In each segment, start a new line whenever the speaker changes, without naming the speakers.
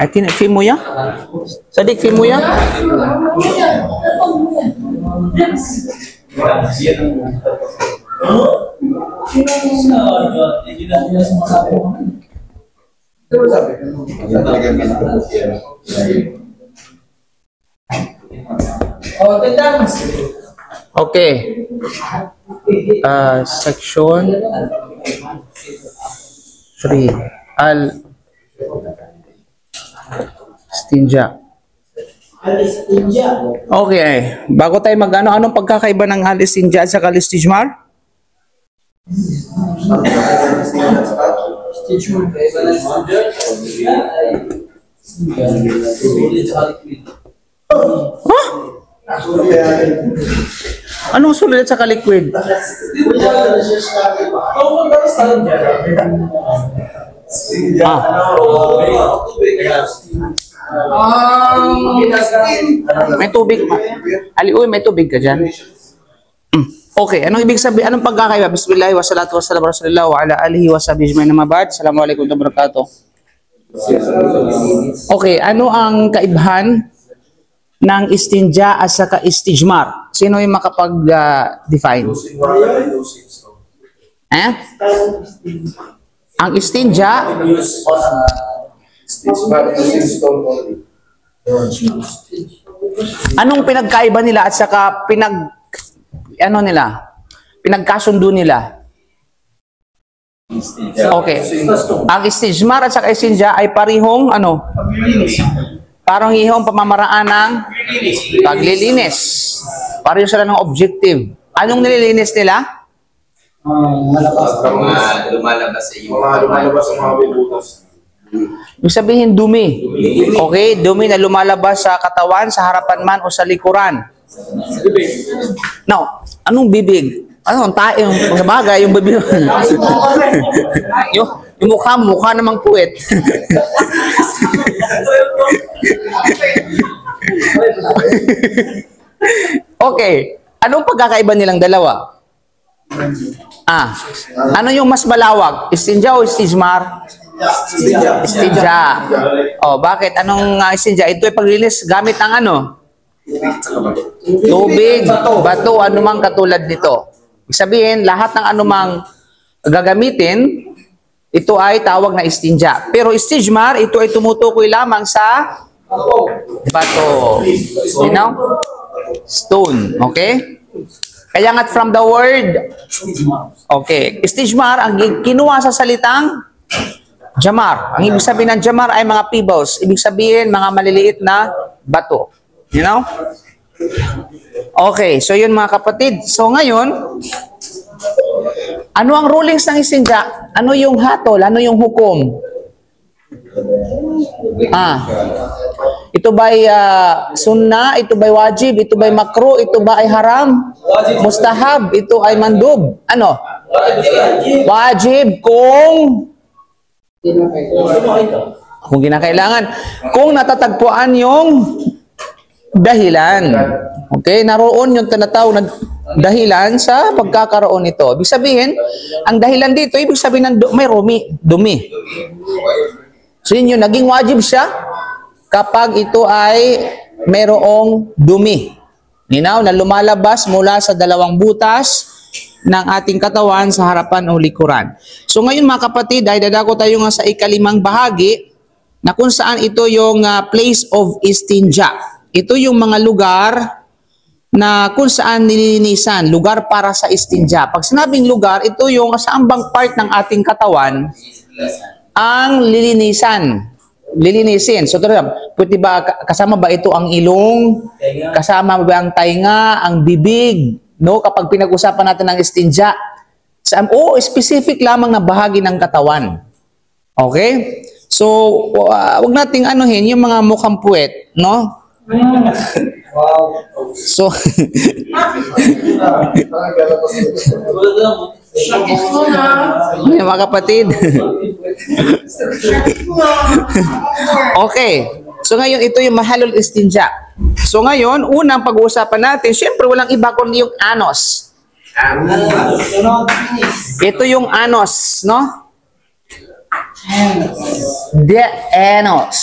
Atin film mo ya? Sadik film mo ya? Okay. Section 3. Al-istinja. Okay. Bago tayo mag-ano, anong pagkakaiba ng al-istinja at saka al-istijmar? Huh? Anong sulit sa liquid? May tubig. Aliuy, may tubig ka dyan. Okay, anong ibig sabihin? Anong pagkakaiba? Bismillah wa salatu wa salam rasulillah wa ala alihi wa sahbihi ajma'in amma ba'd. Assalamualaikum warahmatullahi wabarakatuh. Okay, ano ang kaibahan ng istinja at saka istijmar? Sino yung makapag-define? Ang istinja, anong pinagkaiba nila at saka pinagkasundo nila? Okay. Ang istijmar at saka istinja ay parihong parang ihong pamamaraan ng paglilinis. Pareho sila ng objective. Anong nililinis nila?
Lumalabas sa mga butas.
Ibig sabihin dumi. Okay, dumi na lumalabas sa katawan, sa harapan man o sa likuran. Now, anong bibig? Ano ang tayo? Sa bagay, yung bibig. yung mukha namang puwet. Okay. Anong pagkakaiba nilang dalawa? Ano yung mas malawak? Istinja o istijmar? Istinja. Oh, bakit? Anong istinja? Ito ay paglinis gamit ng tubig, bato, anumang katulad nito. Ibig sabihin, lahat ng anumang gagamitin, ito ay tawag na istinja. Pero istijmar, ito ay tumutukoy lamang sa bato. You know? Stone. Okay? Kaya nga from the word, okay, istijmar, ang kinuha sa salitang jamar. Ang ibig sabihin ng jamar ay mga pebbles. Ibig sabihin, mga maliliit na bato. You know? Okay, so yun mga kapatid. So ngayon, ano ang rulings ng istinja? Ano yung hatol? Ano yung hukom? Ito ba'y sunnah? Ito ba'y wajib? Ito ba'y makruh? Ito ba ay haram? Mustahab? Ito ay mandub? Ano? Wajib kung kinakailangan. Kung natatagpuan yung dahilan. Okay? Naroon yung tinatawag na dahilan sa pagkakaroon nito. Ibig sabihin, ang dahilan dito, ibig sabihin may dumi. So yun yung naging wajib siya kapag ito ay mayroong dumi. Ninaw na lumalabas mula sa dalawang butas ng ating katawan sa harapan o likuran. So ngayon mga kapatid, ay dadako tayo nga sa ikalimang bahagi na kung saan ito yung place of istinja. Ito yung mga lugar na kung saan nililinisan, lugar para sa istinja. Pag sinabing lugar, ito yung saan bang part ng ating katawan ang lilinisin. So, pwede ba, kasama ba ito ang ilong? Kasama ba ang tainga, ang bibig? No? Kapag pinag-usapan natin ng istinja, specific lamang na bahagi ng katawan. Okay? So, wag nating anuhin yung mga mukhang puwet, no? So, mga kapatid. Okay. So ngayon, ito yung mahalul istinja. So ngayon, unang pag-uusapan natin, syempre walang iba kundi yung anos. Ito yung anos, no? The anus.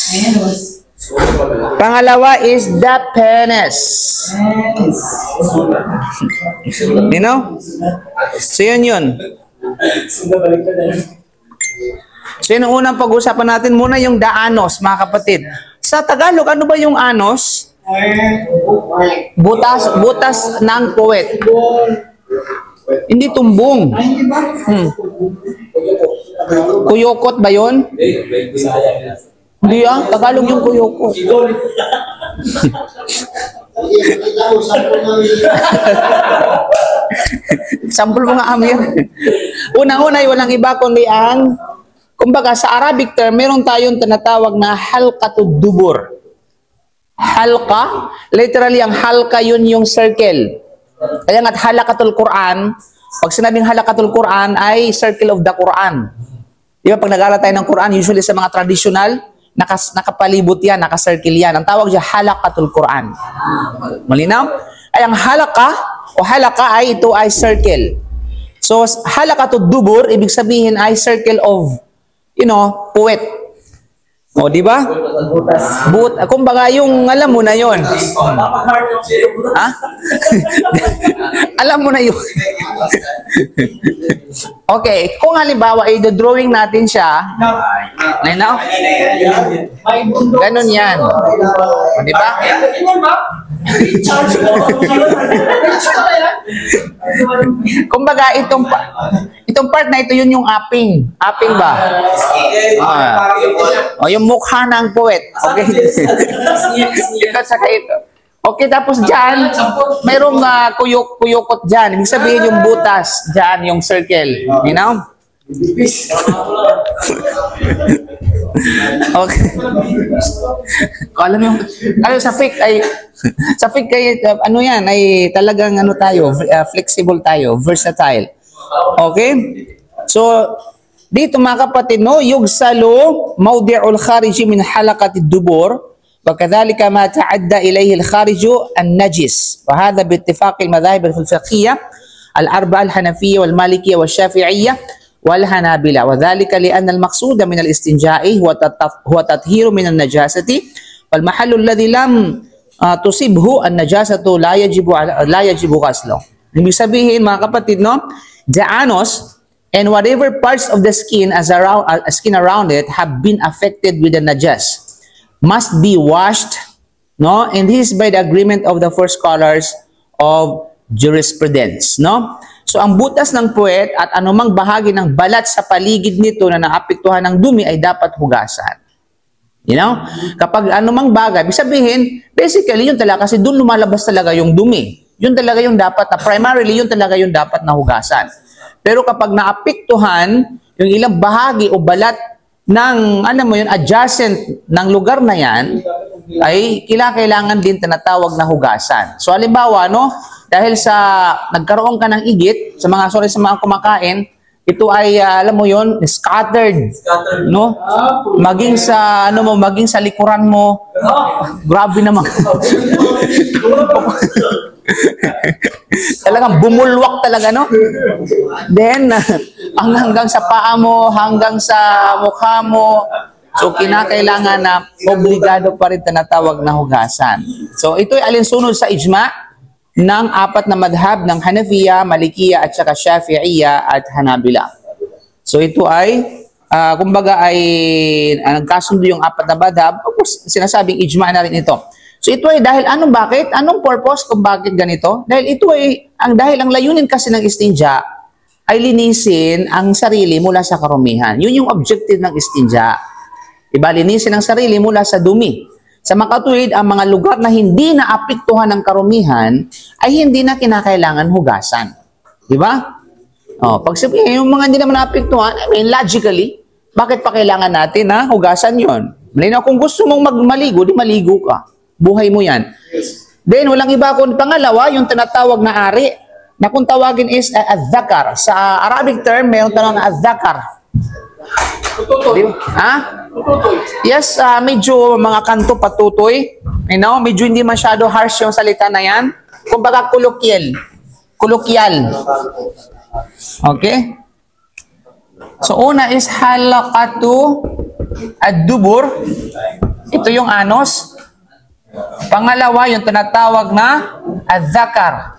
Pangalawa is the penis. You know? So yun. So yun ang unang pag-usapan natin muna yung the anus, mga kapatid. Sa Tagalog, ano ba yung anus? Butas ng puwet. Hindi tumbong. Kuyokot ba yun? Hindi Tagalog yung kuyokot. Sample mo nga, Amir. Unang-una, walang iba kundi ang, kumbaga sa Arabic term, meron tayong tinatawag na halqatud dubur. Halqa, literally ang halqa yun yung circle. Kaya nga't halaqatul Quran, pag sinabing halaqatul Quran ay circle of the Quran. Di ba pag nag-aaral tayo ng Quran, usually sa mga traditional, nakapalibot yan, nakacircle yan. Ang tawag siya halaqatul Quran. Malinaw? Ay ang halaqa o halaqa ay ito ay circle. So halaqatud dubur, ibig sabihin ay circle of, puwet. O, di ba? Kumbaga yung alam mo na yon. Ha? Alam mo na yun. Okay, kung halimbawa i-drawing natin siya, ganun yan. O, di ba? Kumbaga itong part na ito yun yung aping. Aping ba? O yung mukha ng puwet. Okay. Ito saka ito. Okay, tapos dyan, mayroong kuyukot dyan. Ibig sabihin yung butas dyan, yung circle. You know? Okay. Alam mo, sa fake ay ano yan, ay talagang flexible tayo, versatile. Okay? So, dito mga kapatid, yugsalu mawdi'ul khariji min halaqati dubur وكذلك ما تعدى إليه الخارج النجس وهذا باتفاق المذاهب الفقهية الأربعة الحنفية والمالكية والشافعية والحنابلة وذلك لأن المقصود من الاستنجاء هو تطهير من النجاسة فالمحل الذي لم تصبه النجاسة لا يجب غسله. Ibig sabihin mga kapatid, the anus and whatever parts of the skin around it have been affected with the najas must be washed, and this is by the agreement of the first scholars of jurisprudence, So ang butas ng puwet at anumang bahagi ng balat sa paligid nito na naapektuhan ng dumi ay dapat hugasan. Kapag anumang bagay, ibig sabihin, basically yun talaga kasi doon lumalabas talaga yung dumi. Yun talaga yung dapat primarily yun talaga yung dapat na hugasan. Pero kapag naapektuhan yung ilang bahagi o balat ng, adjacent ng lugar na yan, ay kailangan din tinatawag na hugasan. So, halimbawa, dahil sa nagkaroon ka ng igit, sa mga kumakain, ito ay, scattered, Maging sa likuran mo, grabe naman. Talagang bumulwak talaga, Then, hanggang sa paa mo, hanggang sa mukha mo. So, kinakailangan na obligado pa rin tinatawag na hugasan. So, ito ay alinsunod sa ijma ng apat na madhab ng Hanafiya, Malikiya, at saka Shafi'iyya at Hanabila. So, ito ay, kumbaga ay nagkasundo yung apat na madhab. Sinasabing ijma na rin ito. So ito ay dahil bakit? Anong purpose kung bakit ganito? Dahil ito ay, dahil ang layunin kasi ng istinja ay linisin ang sarili mula sa karumihan. Yun yung objective ng istinja. Diba? Linisin ang sarili mula sa dumi. Sa makatuwid, ang mga lugar na hindi naapektuhan ng karumihan ay hindi na kinakailangan hugasan. Diba? Pag sabihin, yung mga hindi naman naapektuhan, logically, bakit pa kailangan natin na hugasan yun? Malinaw, kung gusto mong maligo, di maligo ka. Buhay mo yan. Then, walang iba kung pangalawa, yung tinatawag na ari, na kung tawagin is az-zakar. Sa Arabic term, mayroon tanong na az-zakar.
Tututoy.
Ha?
Tututoy.
Yes, medyo mga kanto patutoy. Medyo hindi masyado harsh yung salita na yan. Kumbaga kolokyal. Kolokyal. Okay? So, una is halaqatu ad-dubur. Ito yung anus. Pangalawa, yung tinatawag na ad-zakar.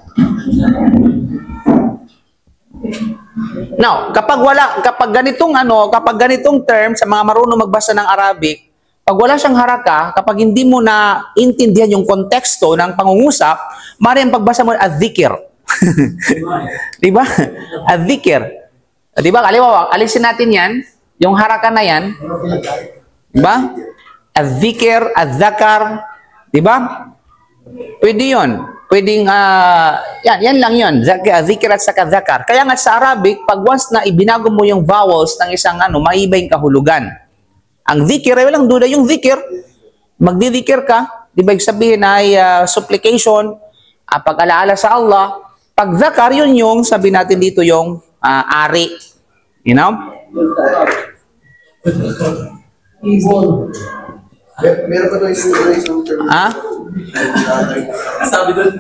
Now, kapag ganitong term sa mga marunong magbasa ng Arabic, pag wala siyang haraka, kapag hindi mo na intindihan yung konteksto ng pangungusap, maaaring pagbasa mo az-zikr. Di ba? Az-zikr. Di ba? Kaliwa, alisin natin yan, yung haraka na yan. Di ba? Az-zikr, az-zakar. Di ba? Pwede yun. Pwedeng, yan lang yun. Zikr at saka zakar. Kaya nga sa Arabic, pag once na ibinago mo yung vowels ng isang maiba yung kahulugan. Ang zikir, ay walang duda yung zikir. Magdidikir ka, di ba sabihin ay supplication, pag-alaala sa Allah. Pag zakar, yun yung, sabi natin dito yung ari. You know?
Meron pa doon isang term.
Sabi doon.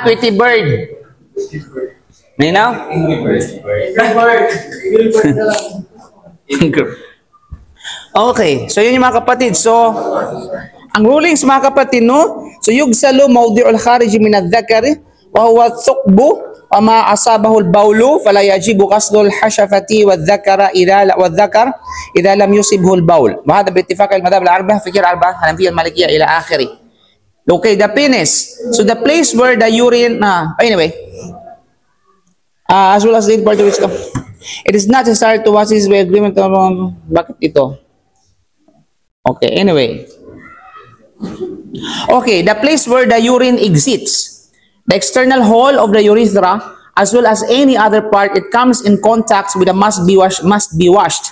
Tweety bird. You know? Okay, so yun yung mga kapatid. So, ang rulings mga kapatid, no? So, yugsalu mawdi'ul khariji min adh-dhakari wa huwa thuqbu wa ma asabahu al-bawlu fala yajibu qasdu al-hashafati wadh-dhakara wadh-dhakar idha lam yusibhu al-bawl. Wa hadha bi ittifaq al-madhhab al-arba'ah fikr al-arba'ah Hanafiyya al-Malikiyyah ila akhiri. Okay, the penis. So, the place where the urine, anyway, as well as the part of which it is not necessary to wash this by agreement on bakit ito? Okay, anyway. Okay, the place where the urine exits, the external hole of the urethra, as well as any other part it comes in contact with must be washed.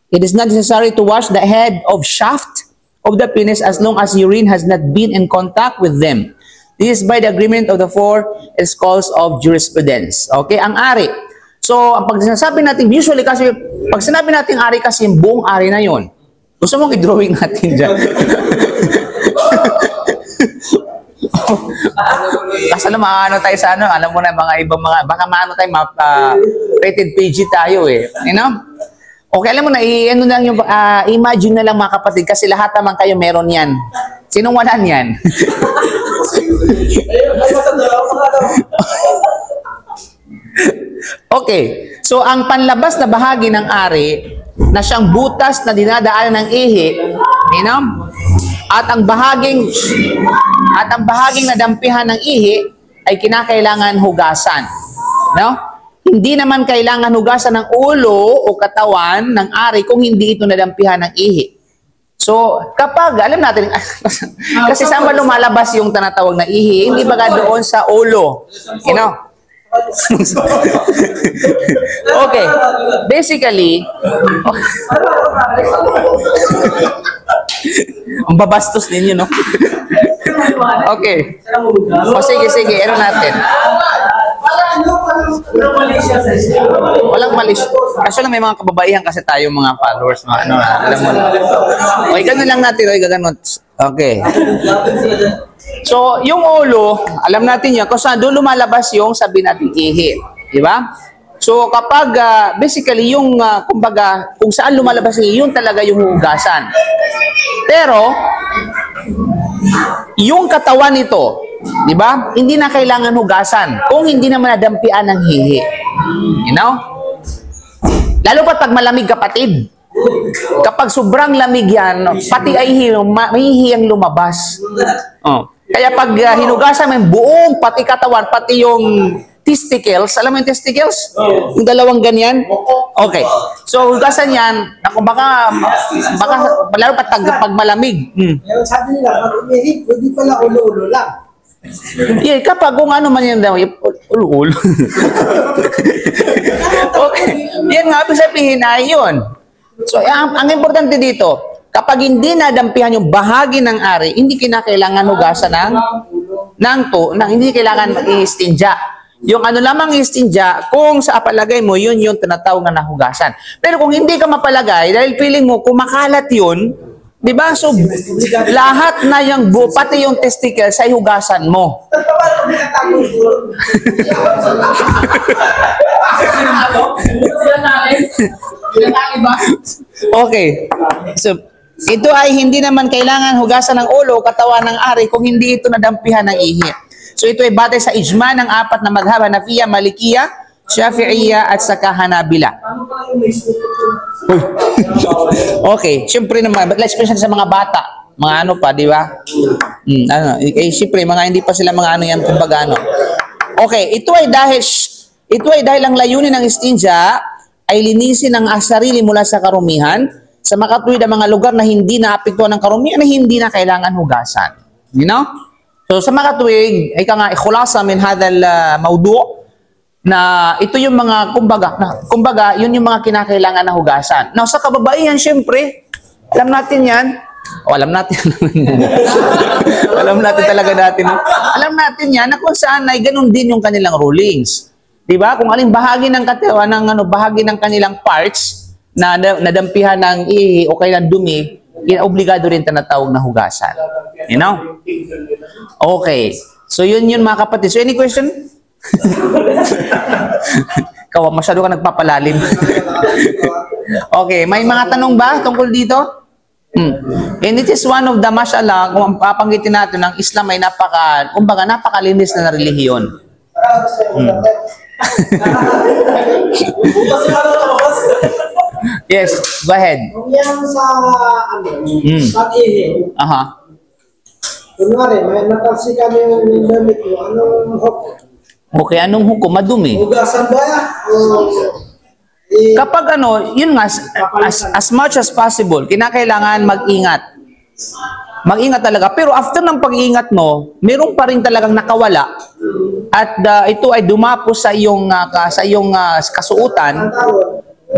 It is not necessary to wash the head of shaft of the penis as long as urine has not been in contact with them. This is by the agreement of the four schools of jurisprudence. Okay, ang ari. So, ang pag sinasabi natin, usually kasi, pag sinabi natin ari kasi, yung buong ari na yon. Gusto mong i-drawing natin dyan. Kasi maano tayo sa alam mo na mga ibang mga, baka maano tayo, rated PG tayo eh. You know? Okay, alam mo na, lang yung, imagine na lang mga kapatid, kasi lahat naman kayo meron yan. Sinong wala niyan? Okay, so ang panlabas na bahagi ng ari, na siyang butas na dinadaanan ng ihi, at ang bahaging nadampihan ng ihi ay kinakailangan hugasan. No? Hindi naman kailangan hugasan ng ulo o katawan ng ari kung hindi ito nadampihan ng ihi. So, kapag, alam natin, kasi saan ba lumalabas yung tinatawag na ihi? Hindi ba doon sa ulo? You know? Okay. Basically, ang babastos ninyo, no? Okay. O sige, ano natin? Walang malis. Kaso lang may mga kababaihan kasi tayo mga followers, mga alam mo na. Okay, ganun lang natin, okay. So, yung ulo, alam natin yan, kung saan doon lumalabas yung sabi natin ihi. Di ba? So, kapag, basically, yung, kumbaga, kung saan lumalabas yung talaga yung hugasan. Pero, yung katawan nito, di ba? Hindi na kailangan hugasan kung hindi naman nadampian ng hihi. You know? Lalo pag malamig, kapatid. Kapag sobrang lamig yan, pati ay mahihi ang lumabas. Oh. Kaya pag hinugasan mo yung buong pati katawan, pati yung testicles, alam mo yung testicles? Yung dalawang ganyan? Okay. So, hugasan yan, baka lalo pag malamig.
Sabi nila, pag umihi, pwede pala ulo-ulo lang.
Yeah, kapag kung ano man yan daw, ulo-ulo. Okay. Yan nga, sabihin na yun. So, ang importante dito, kapag hindi nadampihan yung bahagi ng ari, hindi kinakailangan hugasan hindi kailangan i-istinja. Yung ano lamang i-istinja, kung sa palagay mo, yun yung tinatawag na nahugasan. Pero kung hindi ka mapalagay, dahil feeling mo, kumakalat yun, di ba? So, lahat na yung pati yung testicle sa hugasan mo. Okay. So, ito ay hindi naman kailangan hugasan ng ulo, katawan ng ari, kung hindi ito nadampihan ng ihi. So, ito ay batay sa ijma ng apat na madhab, Hanafiya, Malikiya, Shafi'iyya, at saka Hanabila. Okay. Siyempre naman, but let's mention sa mga bata. Mga ano pa, di ba? Siyempre, mga hindi pa sila mga ano yan, kumbaga ano. Okay. Ito ay dahil ang layunin ng istinja ay linisin ang sarili mula sa karumihan sa makatuwid ang mga lugar na hindi naapektuhan ng karumihan na hindi na kailangan hugasan. You know? So sa makatuwid, ay ka nga ikhulasa min hadal mawdu' na ito yung mga kumbaga yun yung mga kinakailangan na hugasan. Now sa kababaihan syempre, alam natin yan. Alam natin. Alam natin talaga natin. Alam natin yan na kung saan ay ganun din yung kanilang rulings. 'Di ba? Kung alin bahagi ng katawan ng bahagi ng kanilang parts na nadampihan ng ihi o kaya ng dumi, obligado rin tinatawag na hugasan. You know? Okay. So yun mga kapatid. So any question? Kawa, masyado ka nagpapalalim. Okay. May mga tanong ba tungkol dito? And it is one of the, mashallah, kung papanggitin natin, ng Islam ay napakalinis na relihiyon. Yes, go ahead.
Kung yan sa, pag-ihi,
Aha.
kunwari, may natalsikan yung damit mo, anong hukom?
Okay, anong hukom? Madumi.
Hugasan ba yan?
Kapag yun nga, as much as possible, kinakailangan mag-ingat. Mag-ingat talaga. Pero after ng pag-iingat mo, meron pa rin talagang nakawala. At ito ay dumapo sa iyong kasuotan.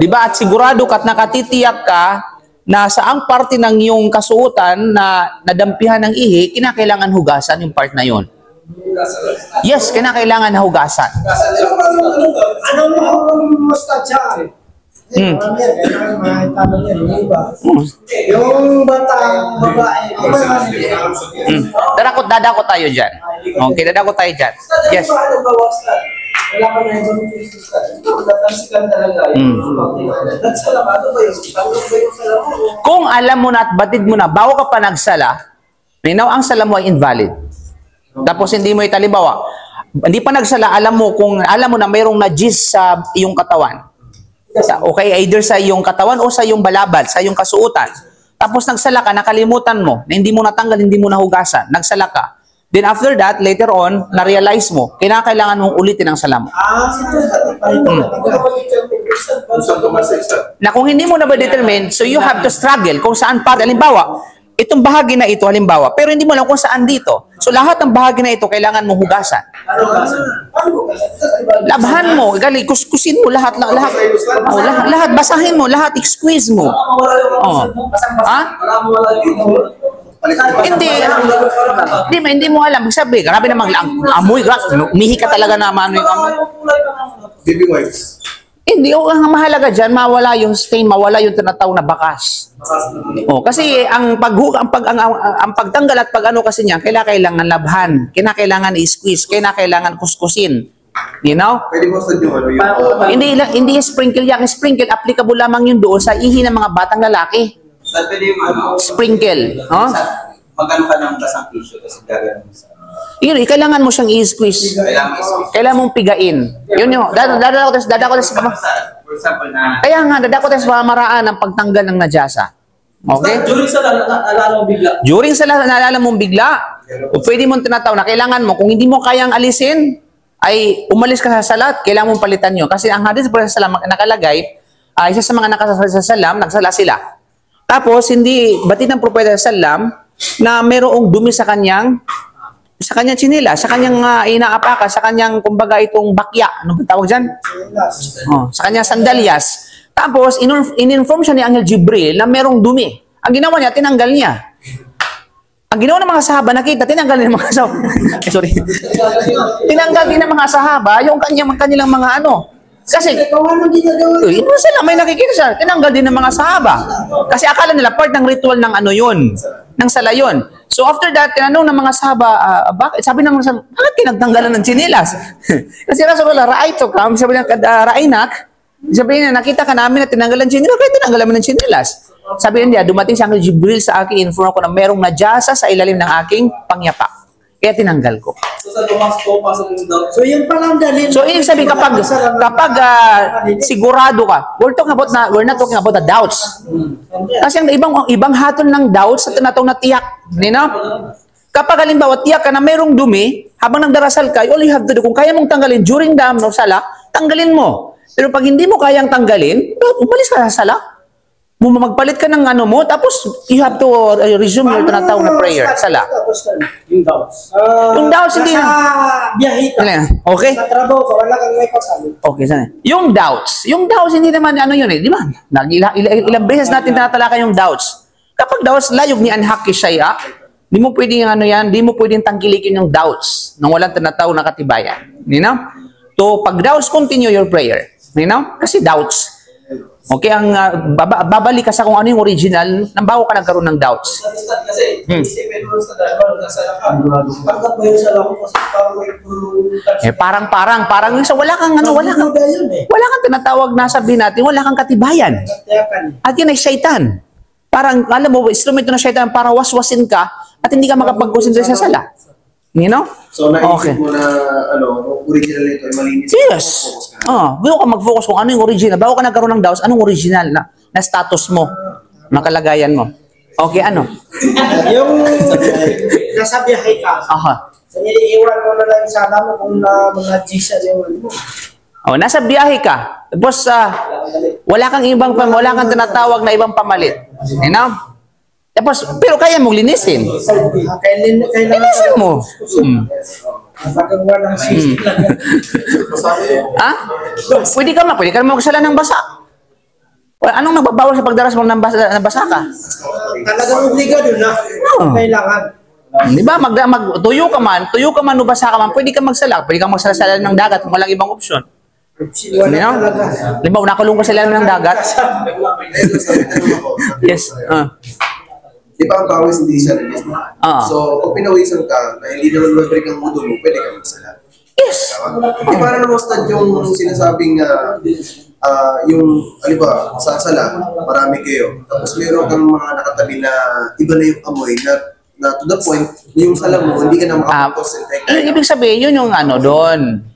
Di ba? At sigurado ka at nakatitiyak ka na saang parte ng iyong kasuotan na nadampihan ng ihi, kinakailangan hugasan yung part na yon. Yes, kinakailangan na hugasan.
Anong mustacha? Yung batang babae,
Dadako tayo dyan. Okay, dadako tayo dyan. Yes.
wala ka na ibang natansikan talaga. Nagsala ka, ano ba yun? Tanggap ba yung sala mo?
Kung alam mo na at batid mo na, bago ka pa nagsala, ang sala mo ay invalid. Tapos hindi mo italibawa. Hindi pa nagsala, alam mo na mayroong najis sa iyong katawan. Okay, either sa iyong katawan o sa iyong balabal, sa iyong kasuotan. Tapos nagsala ka, nakalimutan mo, na hindi mo natanggal, hindi mo nahugasan, nagsala ka. Then after that, later on, na-realize mo, kinakailangan mong ulitin ang sala mo. Na kung hindi mo na ba determine, so you have to struggle kung saan part. Halimbawa, itong bahagi na ito, halimbawa, pero hindi mo alam kung saan dito. So lahat ng bahagi na ito, kailangan mong hugasan. Labhan mo, kuskusin mo lahat, lahat, basahin mo, lahat, squeeze mo. Oh. Ha? Hindi mo alam. Sabi, grabe namang amoy, umihi ka talaga na ano yung amoy.
Baby wipes.
Hindi, ang mahalaga dyan, mawala yung stain, mawala yung tinatawag na bakas. Kasi ang pagtanggal at pag-ano kasi niya, kailangan labhan, kinakailangan i-squeeze, kinakailangan kuskusin. You know?
Pwede mo sa yung
Hindi sprinkle yan. Sprinkle, applicable lamang yun doon sa ihi ng mga batang lalaki.
Saan pwede yung
Sprinkle.
Magano ka ng basang tissue kasi gagawin mo sa...
Yun, kailangan mo siyang i-squeeze. Kailangan mong pigain. Yun yung, dadako sa
For example na...
Kaya nga, dadako tayo sa pamaraan ng pagtanggal ng najasa. Okay?
During sa naalala mo bigla.
During sa naalala mong bigla, o pwede mong tinataw na kailangan mo, kung hindi mo kayang alisin, ay umalis ka sa salat, kailangan mong palitan yun. Kasi ang hadith sa salam nakalagay, isa sa mga nakasala sa salam, nagsala sila. Tapos, batid ng propeta sa salam, na mayroong dumi sa kanyang chinila, sa kanyang inaapaka, sa kanyang, kumbaga, itong bakya. Ano ba tawag dyan? Sa kanyang sandalyas. Tapos, in-inform siya ni Angel Jibril na merong dumi. Ang ginawa niya, tinanggal niya. Ang ginawa ng mga sahaba, nakita, tinanggal niya ng mga sahaba. Sorry. Tinanggal din ng mga sahaba yung kanilang mga ano. Kasi, ito sila, may nakikita siya. Tinanggal din ng mga sahaba. Kasi akala nila, part ng ritual ng ano yun, ng sala yun. So after that, tinanong ng mga sahaba, bakit? Sabi ng mga sahaba, bakit kinagtanggalan ng tsinelas? Kasi Rasulullah, ra'ayto kam, sabi niya, ra'aynak, sabi niya, nakita ka namin na tinanggalan ng tsinelas, kaya tinanggalan mo ng tsinelas. Sabi niya, dumating si Angel Jibril sa akin, inform ko na merong najasa sa ilalim ng aking pangyapa. Kaya tinanggal ko.
So sa lumas po, pasok yung daw.
So yun palang dalil.
So ibig sabihin kapag sigurado ka, we're not talking about the doubts. Kasi ang ibang hatol ng doubts sa tinatawag na tiyak, Kapag halimbawa tiyak ka na mayroong dumi, habang nagdarasal ka, all you have to do, kung kaya mong tanggalin during the sala, tanggalin mo. Pero pag hindi mo kayang tanggalin, umalis ka sa sala. Magpalit ka ng mo, tapos you have to resume your tinatawag na prayer, sala.
Yung doubts.
Yung doubts, hindi
na. Biyahe ka.
Okay?
Sa trabaho ka, wala kang may pasalit.
Okay, sana. Yung doubts, hindi naman yun di ba? Ilang beses natin tinatalakay yung doubts. Kapag doubts, layog ni anhaki shay'a, di mo pwedeng di mo pwedeng tangkilikin yung doubts nang walang tinatawag na katibayan. So, pag doubts, continue your prayer. Kasi doubts. Okay, ang babalik ka sa kung ano yung original nang bago ka nagkaroon ng doubts.
Kasi, isipin mo sa driver, nasa ka. Pagkat mo yung sala ko kasi parang
Parang wala kang tinatawag na sabihin natin, wala kang katibayan. At yun ay syaitan. Parang, alam mo, instrumento ng syaitan para waswasin ka at hindi ka makapag-concentrate sa sala.
So, naisip
Okay.
mo na, original nito ay malinis.
Yes. Bago ka mag-focus kung ano yung original. Bago ka nagkaroon ng doubts, anong original na status mo, na kalagayan mo. Okay, ano?
Yung nasa biyahe ka.
Aha.
So, iniiwan mo na lang sa alam mo kung mga G-sa yung mo.
Nasa biyahe ka. Tapos, wala kang tinatawag na ibang pamalit. Tapos, pero kaya mong linisin. Linisin mo. Pwede ka magsala ng basa. Anong nagbabawal sa pagdaras mo ng basa ka?
Talagang obligado na. Kailangan.
Di ba? Tuyo ka man o basa ka man, pwede ka magsala. Pwede ka magsala ng dagat kung walang ibang opsyon. Di ba? Nakulong ka sa ilalim ng dagat? Yes.
Di ba ang pawis hindi siya release? So, kung pinawisan ka, na hindi naman mag-break ang mundo mo, pwede ka magsala.
Yes.
Di ba na namastad yung sinasabing yung, sa sala, marami kayo. Tapos meron kang mga nakatabi na iba na yung amoy na to the point, yung sala mo, hindi ka na makapag-concentrate.
Ibig sabihin, yun yung doon.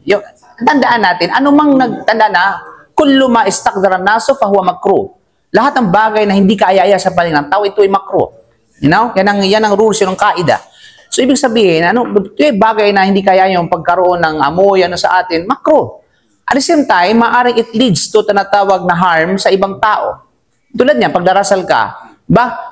Tandaan natin, anumang nagtanda na, kullu ma istakdara naso fahuwa makruh. Lahat ng bagay na hindi kaaya sa paningin ng tao, ito ay makruh. Yan ang rules, yun ang kaida. So, ibig sabihin, bagay na hindi kaya yung pagkaroon ng amoy, sa atin, makruh. At the same time, maaaring it leads to tinatawag na harm sa ibang tao. Tulad niya, pag darasal ka,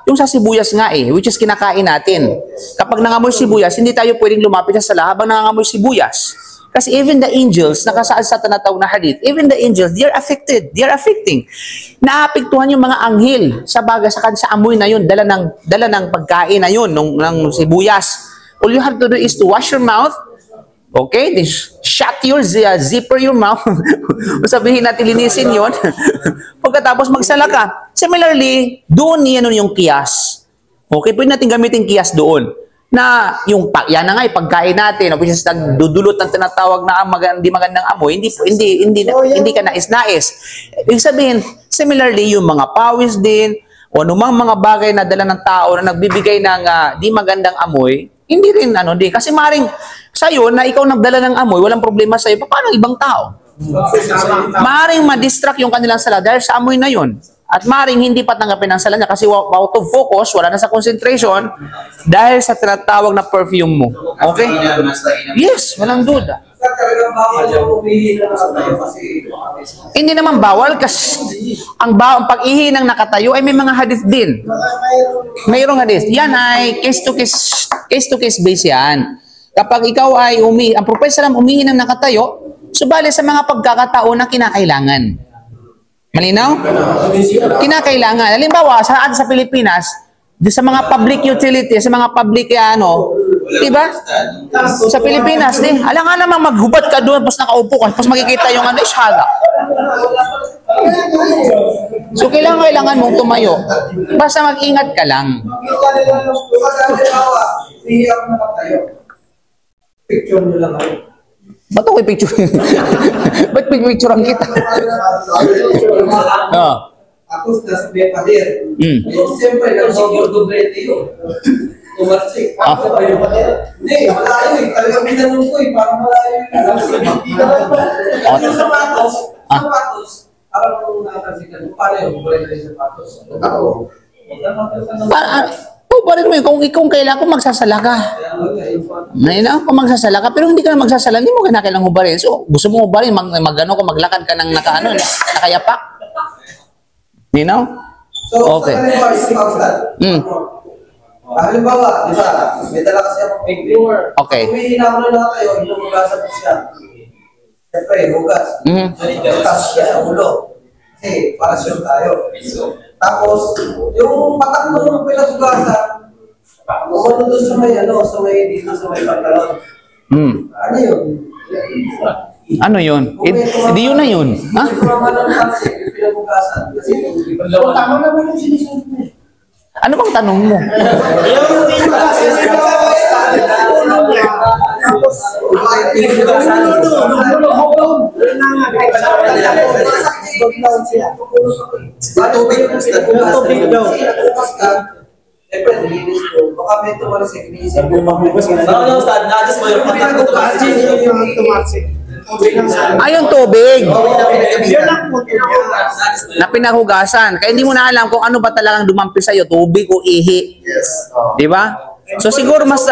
yung sa sibuyas nga which is kinakain natin. Kapag nangamoy sibuyas, hindi tayo pwedeng lumapit sa sala habang nangangamoy sibuyas. Kasi even the angels, nakasaad sa tinatawag na hadith, even the angels, they are affected. They are affecting. Naapektuhan yung mga anghel sa bagay sa amoy na yun, dala ng pagkain na yun, ng sibuyas. All you have to do is to wash your mouth, okay? Then shut your zipper your mouth. Sabihin natin, linisin yun. Pagkatapos magsala ka. Similarly, doon yung kiyas. Okay, pwede natin gamitin kiyas doon. Na yan na nga pagkain natin, which is nagdudulot ng tinatawag na hindi magandang amoy, hindi ka nais-nais. Ibig sabihin, similarly, yung mga pawis din, o anumang mga bagay na dala ng tao na nagbibigay ng di magandang amoy, hindi rin kasi maring sa'yo na ikaw nagdala ng amoy, walang problema sa'yo, paano ibang tao? Maring ma-distract yung kanilang sala dahil sa amoy na yun. At maring hindi pa tanggapin ang sala niya kasi out of focus, wala na sa concentration dahil sa tinatawag na perfume mo. Okay? Yes, walang duda. Hindi naman bawal kasi ang pag-ihi ng nakatayo ay may mga hadith din. Mayroong hadith. Yan ay case to case base yan. Kapag ikaw ay ang Prophet sallam umihi ng nakatayo, subali sa mga pagkakataon na kinakailangan. Malinaw? Kinakailangan. Halimbawa, sa Pilipinas, sa mga public utility, sa mga public diba? Sa Pilipinas, alam nga naman maghubat ka doon, tapos nakaupo ka, tapos makikita yung shada. So, kailangan mong tumayo. Basta mag-ingat ka lang.
Iiyak na lang tayo. Picture nyo lang kayo.
Ba't ako i-picture? Ba't picture ang kita? Oo.
Tapos nasa Bepadir. Siyempre, nag-doblete yun. Tumarsik. Ako ba yung pader? Hindi, malayo eh. Talagang binanong ko eh. Parang malayo yung sapatos. Parang kung nakatansikan, paano yung kulay na yung sapatos? Oo.
Pa rin mo yun. Kung kailangan ko magsasala ka. Ngayon kung magsasala ka, pero hindi ka na magsasala, hindi mo kailangan hubarin. So, gusto mo hubarin, maglakad ka ng nakayapak. You know?
So,
Okay.
sa kanila, isipag halimbawa, di ba, may dala kasi ako picture.
Okay.
Humihina ko na kayo, hinuhugasan ko siya. Siyempre, hugas. Hugas siya sa ulo. Kasi, para sure tayo. Tapos, yung patak mo nung pinaghugasan, umano doon sa may, dito sa may pantalon. Ano yun?
Ano yun? Hindi yun na yun. Ha?
Hindi ko naman ang pansin, yung pinaghugasan. Kasi, tama naman yung sinisunod mo.
Ano bang tanong mo? Yung tubig. Na pinaghugasan. Kaya hindi mo na alam kung ano ba talagang dumampi sa'yo, tubig o ihi.
Yes.
Di ba? So siguro mas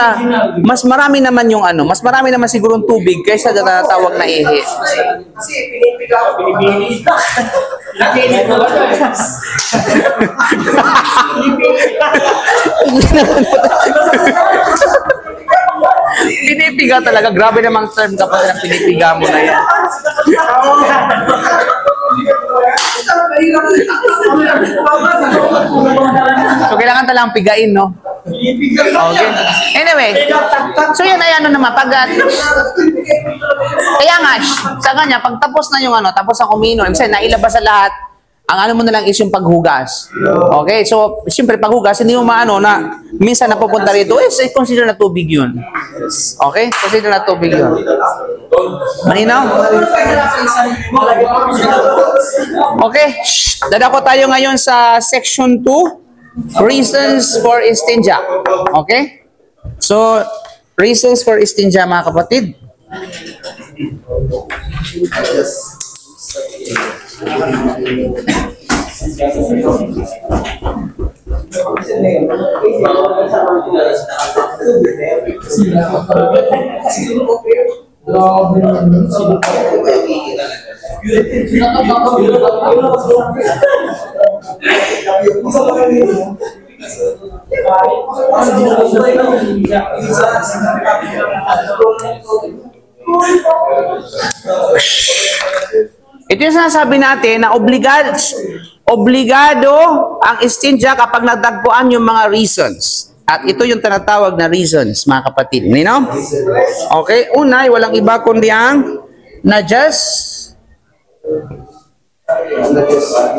marami naman yung mas marami naman siguro yung tubig kaysa tinatawag na ihi.
Kasi pinipiga ko, pinipilis. Nakinig mo ba ito?
Pinipiga talaga. Grabe namang term kapag na pinipiga mo na yan. So kailangan talagang pigain, no? Okay. Anyway, so yan ay naman kaya nga sa kanya pag tapos na yung tapos ang kumino, ibig sabihin nailabas sa lahat, ang mo na lang is yung paghugas. Okay? So, siyempre paghugas hindi mo na minsan napupunta rito, consider na tubig yun. Okay? Consider na tubig yun. Malinaw? Okay. Dadako tayo ngayon sa section 2, reasons for istinja. Okay? So, reasons for istinja, mga kapatid. Ito yung sinasabi natin na obligado ang istinja kapag nagdagpuan yung mga reasons. At ito yung tinatawag na reasons, mga kapatid. You know? Okay? Una, walang iba kundi ang najas,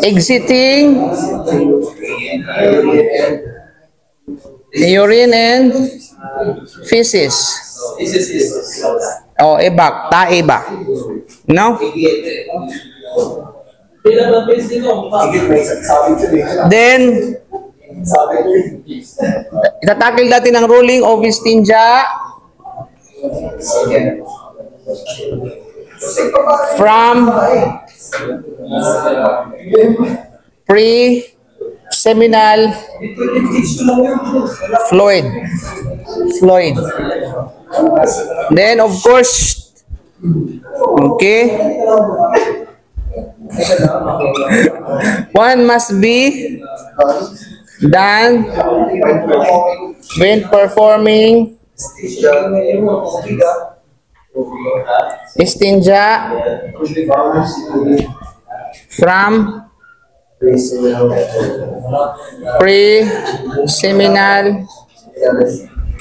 exiting, urine and feces. O, ebak, taebak. No? Then, itatakil natin ang ruling of istinja from pre-seminal fluid. Then, of course, okay, one must be done when performing istinja from pre-seminal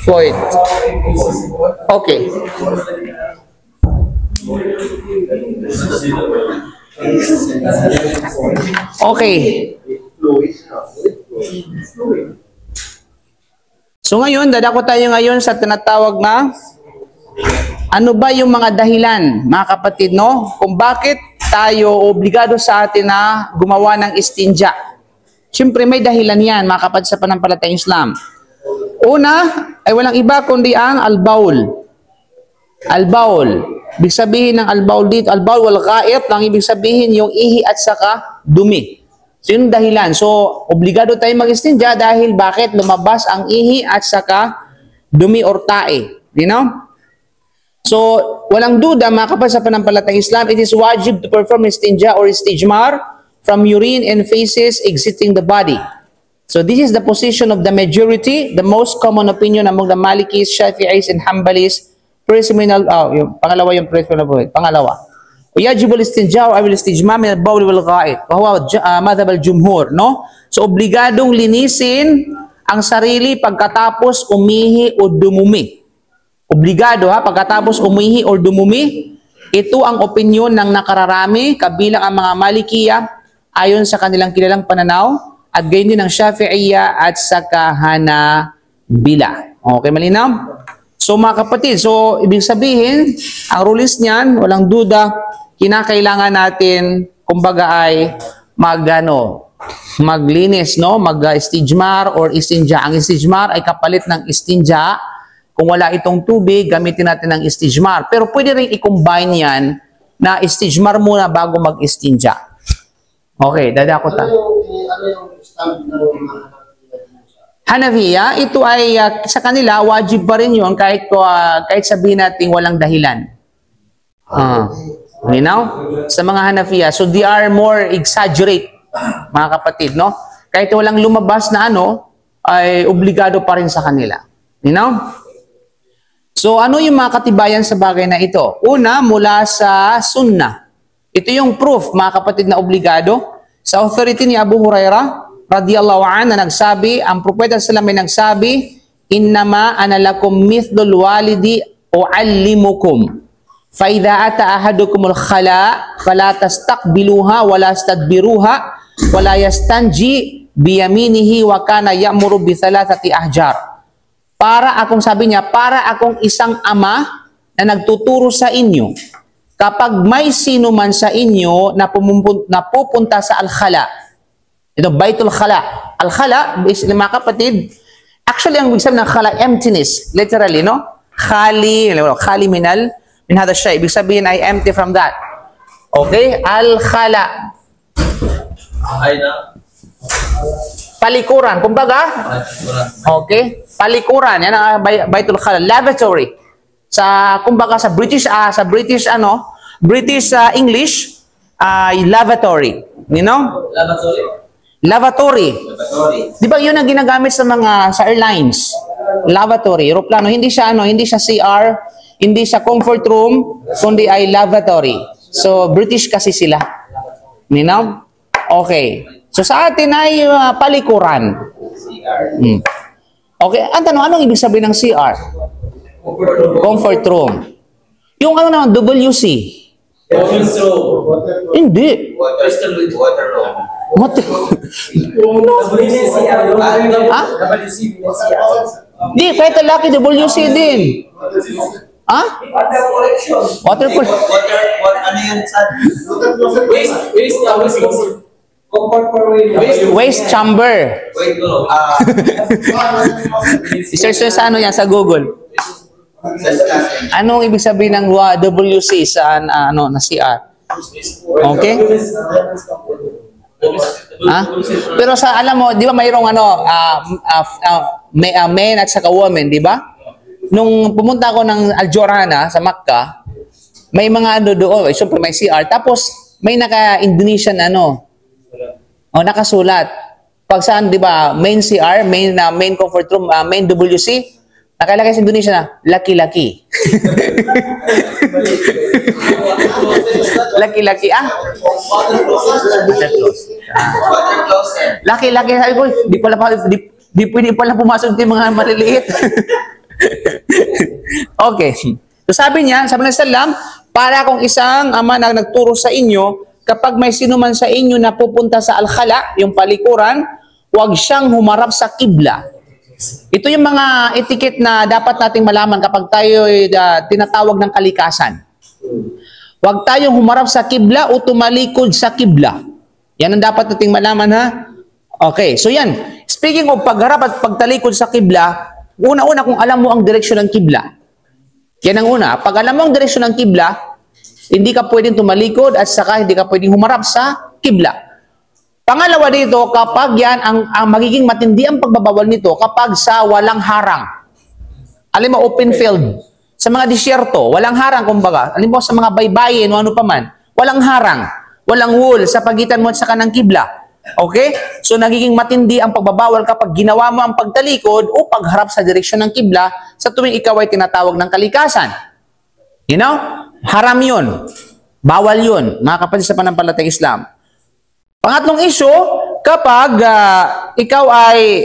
fluid. Okay. Okay. So ngayon, dadako tayo ngayon sa tinatawag na ano ba yung mga dahilan, mga kapatid, no? Kung bakit tayo obligado sa atin na gumawa ng istinja. Siyempre may dahilan yan, mga kapatid sa panampalatayang Islam. Una, ay walang iba kundi ang al-baul. Al-baul. Ibig sabihin ng al-baul dito, al-baul wal gha'it, lang ibig sabihin yung ihi at saka dumi. So yung dahilan. So, obligado tayo mag-istinja dahil bakit lumabas ang ihi at saka dumi or tae. You know? So, walang duda, mga kapatid sa panampalatayang Islam, it is wajib to perform istinja or istijmar from urine and feces exiting the body. So, this is the position of the majority, the most common opinion among the Malikis, Shafi'is, and Hanbalis. Preseminal, yung pangalawa yung preseminal point. Pangalawa. Yajib al-istinja or al-istijma min al-bawl wal gha'it. Wa huwa madhhab al-jumhur, no? So, obligadong linisin ang sarili pagkatapos umihi o dumumi. Obligado ha, pagkatapos umihi o dumumi, ito ang opinyon ng nakararami, kabilang ang mga Malikiya, ayon sa kanilang kilalang pananaw, at gayon din ang Shafi'iyya at saka Hanabila. Okay, malinaw? So mga kapatid, so ibig sabihin, ang rules niyan, walang duda, kinakailangan natin, kumbaga ay maglinis, no? Mag-istijmar or istinja. Ang istijmar ay kapalit ng istinja. Kung wala itong tubig, gamitin natin ang istijmar. Pero pwede rin i-combine yan na istijmar muna bago mag-istinja. Okay, dadako ta.
Ano yung stand ng mga
Hanafiya, ito ay sa kanila, wajib pa rin yun kahit sabihin natin walang dahilan. You know? Sa mga Hanafiya. So they are more exaggerate, mga kapatid, no? Kahit walang lumabas na ay obligado pa rin sa kanila. You know? So, ano yung mga katibayan sa bagay na ito? Una, mula sa sunnah. Ito yung proof, mga kapatid, na obligado. Sa authority ni Abu Hurairah, radiyallahu anhu, na nagsabi, ang propeta sallallahu alaihi wasallam nagsabi, innama ana lakum mithlul walidi uallimukum. Fa idza ata ahadukumul khala, fala tastaqbiluha wala tastadbiruha wala yastanji biyaminihi wa kana ya'muru bi thalathati ahjar. Para akong, sabi niya, para akong isang ama na nagtuturo sa inyo. Kapag may sino man sa inyo na pupunta sa al-khala, ito, Baitul Khala. Al-Khala, mga kapatid, actually, ang ibig sabihin ng khala, emptiness, literally, no? Khali min hadha shay. Ibig sabihin ay empty from that. Okay? Al-Khala. Palikuran, kumbaga. Okay? Palikuran, yan ang Baitul Khala, lavatory. Kumbaga sa British English, lavatory. You know? Lavatory. Di ba yun ang ginagamit sa airlines? Lavatory, eroplano, hindi siya CR, hindi siya comfort room, kundi ay lavatory. So British kasi sila. You know? Okay. So sa atin ay palikuran. Okay, ang tanong, anong ibig sabihin ng CR? Comfort room. Yung naman, WC? Hindi.
Water room.
What? Di, kahit laki WC din. Ha? Water pool.
Ano yun sa...
Waste chamber.
Wait, no.
I-search sa yan, sa Google. Anong ibig sabihin ng WC sa na CR? Okay? Ha? Pero alam mo, di ba mayroong men at saka women, di ba? Nung pumunta ako ng Al Jorhana sa Makkah, may mga doon, syempre may CR, tapos may naka-Indonesian nakasulat. Pag saan, di ba, main CR, main comfort room, main WC, nakalagay sa Indonesia na, laki-laki. Laki-laki, Laki-laki, sabi ko, di pwede pala pumasok yung mga maliliit. Okay. So sabi ng Sallam, para akong isang ama na nagturo sa inyo, kapag may sino man sa inyo na pupunta sa al-khala, yung palikuran, huwag siyang humarap sa kibla. Ito yung mga etiquette na dapat nating malaman kapag tayo tinatawag ng kalikasan. Huwag tayong humarap sa kibla o tumalikod sa kibla. Yan ang dapat nating malaman, ha? Okay, so yan. Speaking of pagharap at pagtalikod sa kibla, una-una kung alam mo ang direksyon ng kibla. Yan ang una. Pag alam mo ang direksyon ng kibla, hindi ka pwedeng tumalikod at saka hindi ka pwedeng humarap sa kibla. Pangalawa dito, kapag yan, ang magiging matindi ang pagbabawal nito kapag sa walang harang. Alam mo, open field. Sa mga disyerto, walang harang, kumbaga. Alam mo, sa mga baybayin o ano pa man, walang harang. Walang wall sa pagitan mo at sa kanang kibla. Okay? So, nagiging matindi ang pagbabawal kapag ginawa mo ang pagtalikod o pagharap sa direksyon ng kibla sa tuwing ikaw ay tinatawag ng kalikasan. You know? Haram yun. Bawal yun, mga kapatid sa pananampalatayang Islam. Pangatlong issue, kapag ikaw ay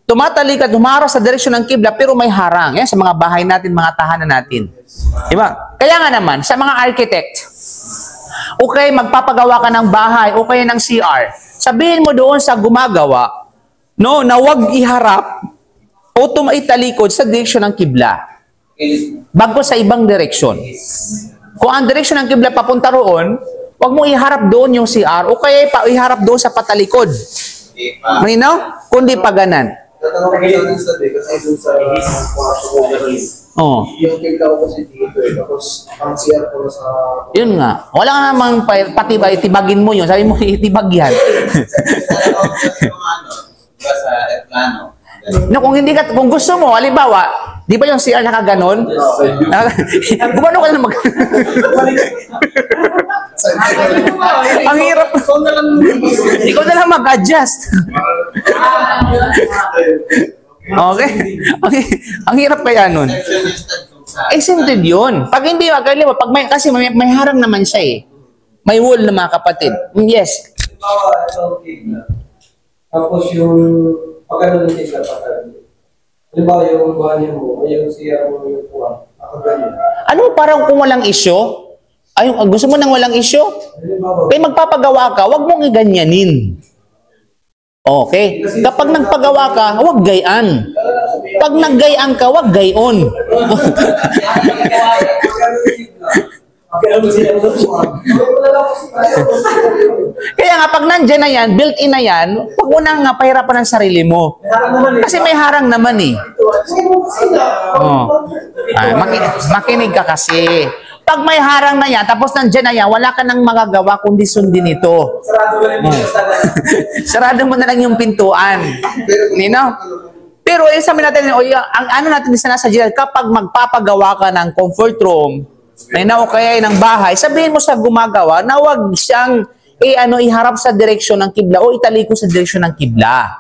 tumatalik at humarap sa direksyon ng kibla pero may harang. Yan, sa mga bahay natin, mga tahanan natin. Diba? Kaya nga naman, sa mga architect, okay, magpapagawa ka ng bahay, okay ng CR. Sabihin mo doon sa gumagawa, no, na huwag iharap o tumaitalikod sa direksyon ng kibla. Bago sa ibang direksyon. Kung ang direksyon ng kibla papunta roon, huwag mo iharap doon yung CR o kaya iharap doon sa patalikod. Malinaw? Kundi paganan.
Tatanong ko sa atin sa day, kasi dun sa kwarto ko
Oh.
yung kibla ko kasi dito tapos ang CR ko sa...
Yun nga. Wala ka namang patibay, itibagin mo yun. Sabi mo, itibag yan.
Sa aeroplano.
No, kung gusto mo, halimbawa, di ba yung CR nakaganon? Gumano ka na ang hirap. Ikaw na lang mag-adjust. Okay? Ang hirap kaya nun. Extended yun. Pag hindi, kasi may harang naman siya eh. May wall na mga kapatid. Yes.
Tapos yung pagkano ng tigla pagkano. Halimbawa yung banyo mo, yung siya mo yung kuha.
Ano parang kung walang issue? Ay, gusto mo nang walang issue? Kaya magpapagawa ka, wag mong iganyanin. Okay. Kapag nagpagawa ka, wag gayan. Pag naggayaan ka, wag gayon. Kaya nga, pag nandyan na yan, built-in na yan, huwag mo nang pahirapan ang sarili mo. Kasi may harang naman eh. Oh. Makinig ka kasi. Pag may harang na yan, tapos nandyan na yan, wala ka nang magagawa kundi sundin ito. Sarado mo na lang yung pintuan. Nino? Pero sabi natin, ang ano natin sinasadya, kapag magpapagawa ka ng comfort room, o kaya ng bahay, sabihin mo sa gumagawa na huwag siyang iharap sa direksyon ng kibla o italiko sa direksyon ng kibla.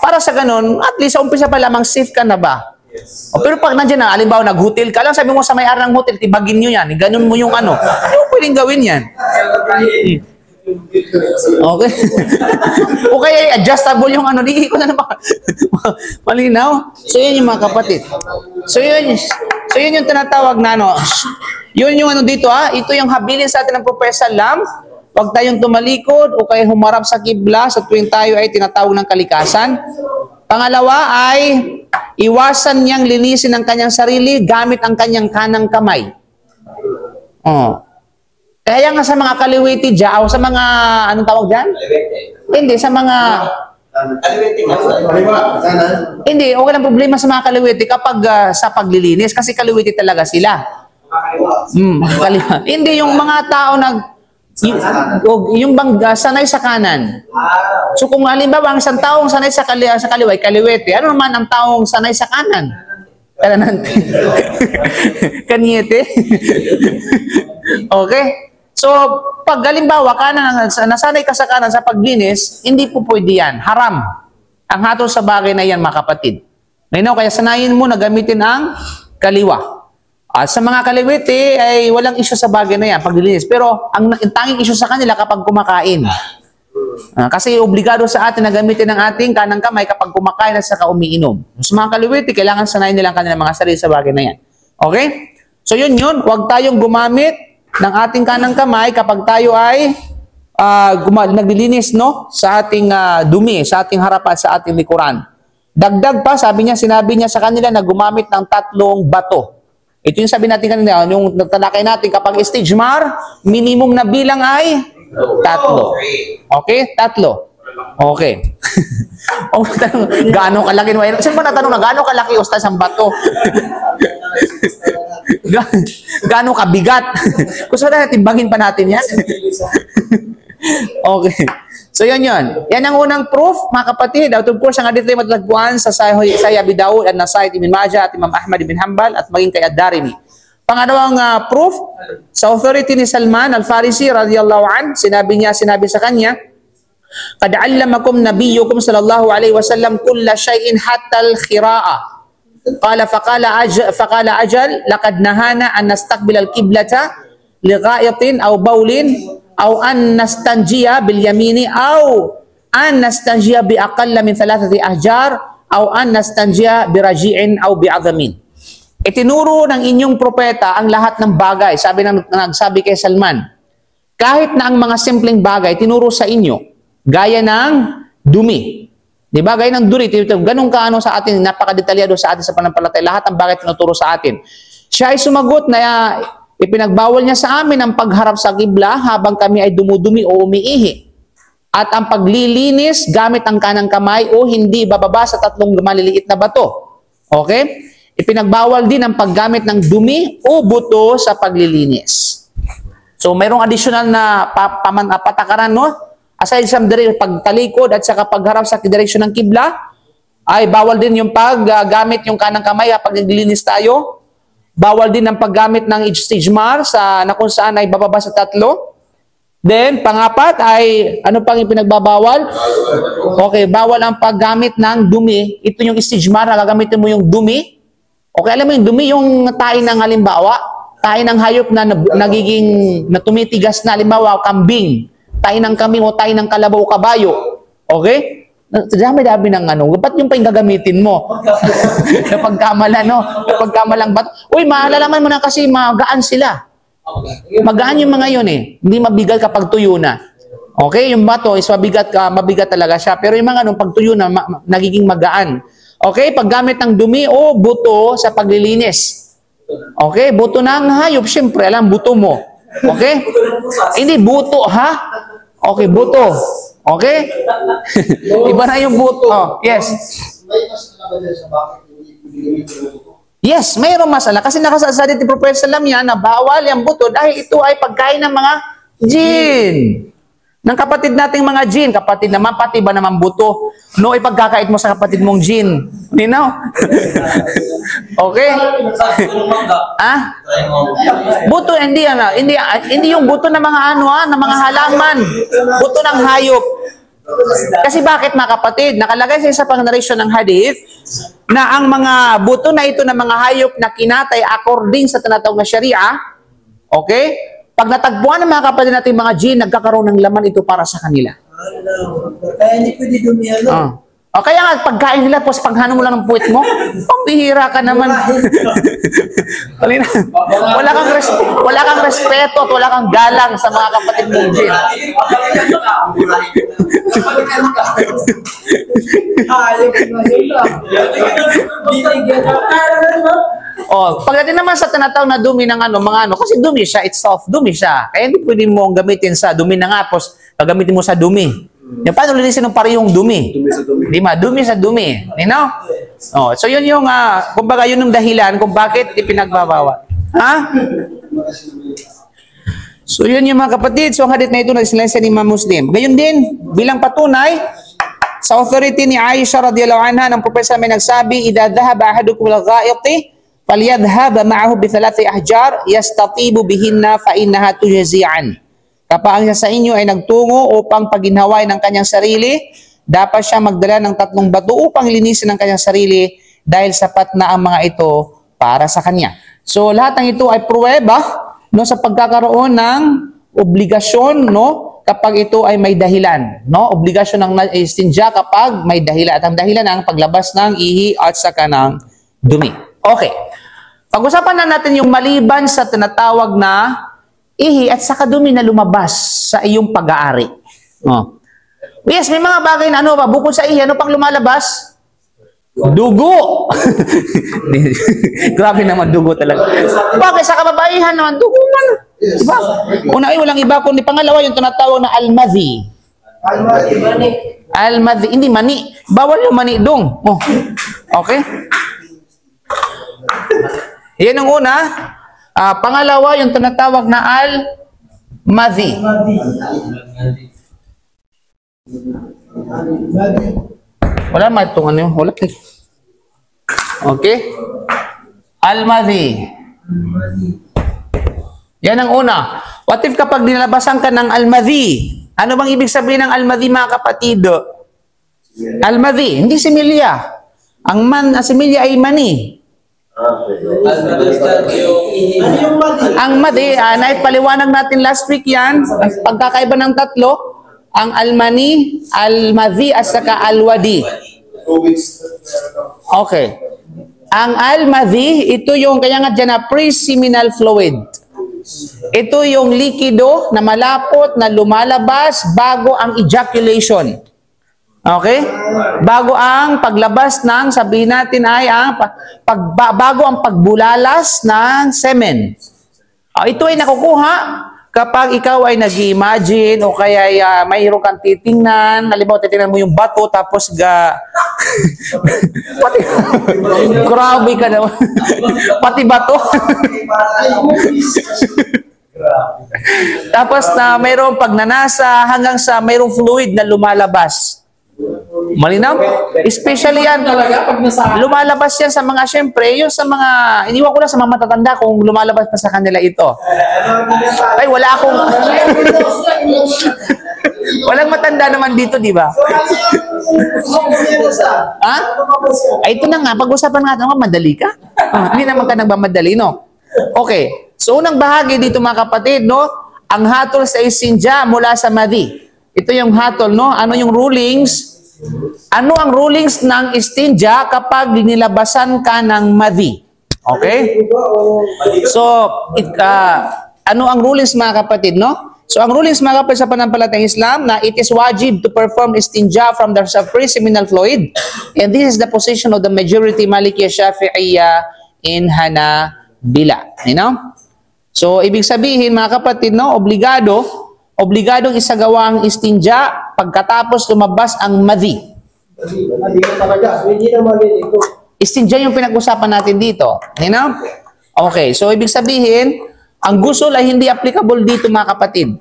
Para sa ganun, at least sa umpisa pa lamang safe ka na ba? Pero pag nandiyan na, alimbawa nag-hotel ka lang, sabi mo sa may-ari ng hotel, tibagin nyo yan, ganun mo yung ano. Hindi mo pwedeng gawin yan. Okay. O kaya adjustable yung ano, di ko na naman. Malinaw? So yun yung mga kapatid. So yun yung tinatawag na ano. Yun yung ano dito ito yung habilin sa atin ng Propeta Lam. Huwag tayong tumalikod o kaya humarap sa kibla sa tuwing tayo ay tinatawag ng kalikasan. Pangalawa ay iwasan niyang linisin ang kanyang sarili gamit ang kanyang kanang kamay. Kaya nga sa mga kaliwiti dyan, o sa mga, anong tawag dyan? Hindi, sa mga... Hindi, okay lang problema sa mga kaliwiti kapag sa paglilinis, kasi kaliwiti talaga sila. Hindi, yung mga tao yung bang sanay sa kanan. So kung halimbawa ang isang taong sanay sa kaliway, kaliwete, ano naman ang taong sanay sa kanan? Kanyete. Okay? So, pag halimbawa nasanay ka sa kanan sa paglinis, hindi po pwede yan. Haram. Ang hatol sa bagay na yan, mga kapatid. Kaya sanayin mo na gamitin ang kaliwa. At sa mga kaliwete, ay walang issue sa bagay na yan, paglilinis. Pero ang tanging issue sa kanila kapag kumakain. Kasi obligado sa atin na gamitin ang ating kanang kamay kapag kumakain at saka umiinom. Sa mga kaliwete, kailangan sanayin nilang kanilang mga sarili sa bagay na yan. Okay? So yun, huwag tayong gumamit ng ating kanang kamay kapag tayo ay naglilinis sa ating dumi, sa ating harapan, sa ating likuran. Dagdag pa, sinabi niya sa kanila na gumamit ng 3 bato. Ito yung sabi natin kanina, yung talakay natin, kapag stage mar, minimum na bilang ay 3. Okay? 3. Okay. Gaano kalaki? Saan ba natanong na gaano kalaki ustaz ang bato? Gaano kabigat? Kung saan natin, timbangin pa natin yan. Okay. So yun. Yan ang unang proof, mga kapatid. Out of course, ang hadith ay matatagpuan sa Sahih Abi Dawud at Nasai Ibn Majah at Imam Ahmad ibn Hanbal at maging kay Ad-Darimi. Pangalawang proof, sa authority ni Salman Al-Farisi radhiyallahu an, sinabi sa kanya, "Qad 'allamakum nabiyyukum sallallahu alaihi wasallam kulla shay'in hatta al-khira'a." Faqala ajal laqad nahana an nastaqbil al-qiblata li gha'itin aw bawlin aw an nastanjiya bil yamini aw an nastanjiya bi aqalla min 3 ahjar aw an nastanjiya bi raji'in aw bi 'azamin. Itinuro ng inyong propeta ang lahat ng bagay. Nagsabi kay Salman, kahit na ang mga simpleng bagay tinuro sa inyo, gaya ng dumi. Di ba? Gaya ng duri. Ganun kaano sa atin, napakadetalyado sa atin sa pananampalataya. Lahat ng bagay tinuturo sa atin. Siya ay sumagot na ipinagbawal niya sa amin ang pagharap sa kibla habang kami ay dumudumi o umiihi. At ang paglilinis gamit ang kanang kamay o hindi bababa sa 3 maliliit na bato. Okay? Ipinagbawal din ang paggamit ng dumi o buto sa paglilinis. So, mayroong additional na patakaran, no? Aside sa pagtalikod at saka pagharap sa direksyon ng kibla, ay bawal din yung paggamit yung kanang kamay pag naglilinis tayo. Bawal din ang paggamit ng istijmar na kung saan ay bababa sa 3. Then, pangapat ay, ano pang ipinagbabawal? Okay, bawal ang paggamit ng dumi. Ito yung istijmar, gagamitin mo yung dumi. Okay, alam mo yung dumi, yung tayo ng halimbawa, tayo ng hayop na na tumitigas na, halimbawa, kambing. Tayo ng kambing o tayo ng kalabaw o kabayo. Okay? Dami-dami ng ba't yung pa yung gagamitin mo? Napagkamala, no? Napagkamalang ba't? Uy, malalaman mo na kasi magaan sila. Magaan yung mga yun eh. Hindi mabigat kapag tuyo na. Okay? Yung bato is mabigat talaga siya. Pero yung mga pag tuyo na, nagiging magaan. Okay? Paggamit ng dumi o buto sa paglilinis. Okay? Buto ng hayop, syempre, alam, buto mo. Okay? Hindi, buto, ha? Okay, buto. Okay? Iba na yung buto. Oh, yes. Yes, mayroong masala. Kasi nakasasalit ni Prophet Salam yan na bawal yung buto dahil ito ay pagkain ng mga jinn. Ng kapatid nating mga jinn. Kapatid naman, pati ba naman buto? No, ipagkakait mo sa kapatid mong jinn. You know? Okay? Ah? Buto, hindi yung buto ng mga ng mga halaman. Buto ng hayop. Kasi bakit mga kapatid? Nakalagay sa isa pang narration ng hadith na ang mga buto na ito ng mga hayop na kinatay according sa tinatawag na Sharia, okay? Pag natagpuan ng mga kapatid natin mga jinn, nagkakaroon ng laman ito para sa kanila.
Kaya hindi pwede dumihan.
O kaya nga, pagkain nila, tapos paghano mo lang ng puwit mo, pambihira ka naman. Wala kang respeto at wala kang galang sa mga kapatid mong jinn. Pagdating naman sa tinatawag na dumi ng kasi dumi siya itself, dumi siya. Kaya hindi pwede mo gamitin sa dumi ng tapos gagamitin mo sa dumi. Yung paano linisin ng parehong dumi?
Dumi sa dumi.
Di ba? Dumi sa dumi. You know? So yun yung, kumbaga yun yung dahilan kung bakit ipinagbabawal. Ha? So yun yung mga kapatid. So ang hadith na ito na silensa ni Imam Muslim. Gayon din, bilang patunay, sa authority ni Aisha radhiyallahu anha, ng propeta may nagsabi, "Idha dhahaba ahadukum al-gha'iti, falyadhhab ma'ahu bi 3 ahjar yastatibu bihinna fa innaha tujzi'an." Kapag sa inyo ay nagtungo upang paginhaway ng kanyang sarili, dapat siya magdala ng 3 bato upang linisin ang kanyang sarili dahil sapat na ang mga ito para sa kanya. So lahat ng ito ay pruweba sa pagkakaroon ng obligasyon kapag ito ay may dahilan. Obligasyon ng istinja kapag may dahilan. At ang dahilan ang paglabas ng ihi at saka ng dumi. Okay. Pag-usapan na natin yung maliban sa tinatawag na ihi at saka dumi na lumabas sa iyong pag-aari. Yes, may mga bagay na bukod sa ihi, ano pang lumalabas? Dugo! Grabe naman, dugo talaga. Bakit sa kababaihan naman, dugo man. Diba? Una ay walang iba, kundi pangalawa yung tinatawag na almadhi. Almadhi, hindi mani. Bawal yung mani dong. Oh. Okay? Yan ang una. Pangalawa yung tinatawag na almadhi. Wala man itong ano, wala. Okay? Almadhi. Yan ang una. What if kapag nilabasan ka ng almadhi? Ano bang ibig sabihin ng almadhi, mga kapatid? Almadhi, hindi similya. Ang similya ay mani. Ang madhi, naipaliwanag natin last week yan. Ang pagkakaiba ng tatlo, ang almani, almadhi, at saka alwadi. Okay. Ang almadhi, ito yung kaya nga dyan na pre-seminal fluid. Ito yung likido na malapot na lumalabas bago ang ejaculation. Okay? Bago ang paglabas ng, sabihin natin ay bago ang pagbulalas ng semen. Ito ay nakukuha kapag ikaw ay nag-imagine o kaya mayroon kang titingnan, halimbawa titingnan mo yung bato tapos pati grabe ka naman. Pati bato. Tapos na mayroong pagnanasa hanggang sa mayroong fluid na lumalabas. Malinaw? Especially yan, lumalabas yan sa mga, syempre, yung sa mga, iniwan ko lang sa mga matatanda kung lumalabas pa sa kanila ito. Ay, wala akong, walang matanda naman dito, di ba? Ha? Ay, ito na nga, pag-usapan natin, madali ka? Hindi naman ka nagmamadali, no? Okay. So, unang bahagi dito, mga kapatid, no? Ang hatol sa istinja mula sa madhi. Ito yung hatol, no? Ano yung rulings? Ano ang rulings ng istinja kapag nilabasan ka ng madhi? Okay? So, ano ang rulings, mga kapatid, no? So, ang rulings, mga kapatid, sa pananampalatayang Islam, na it is wajib to perform istinja from the pre-seminal fluid. And this is the position of the majority Malikiyya, Shafi'iyya, in Hanabila. You know? So, ibig sabihin, mga kapatid, no, obligadong isagawa ang istinja pagkatapos lumabas ang madhi. Istinja yung pinag-usapan natin dito. You know? Okay, so ibig sabihin, ang gusul ay hindi applicable dito, mga kapatid.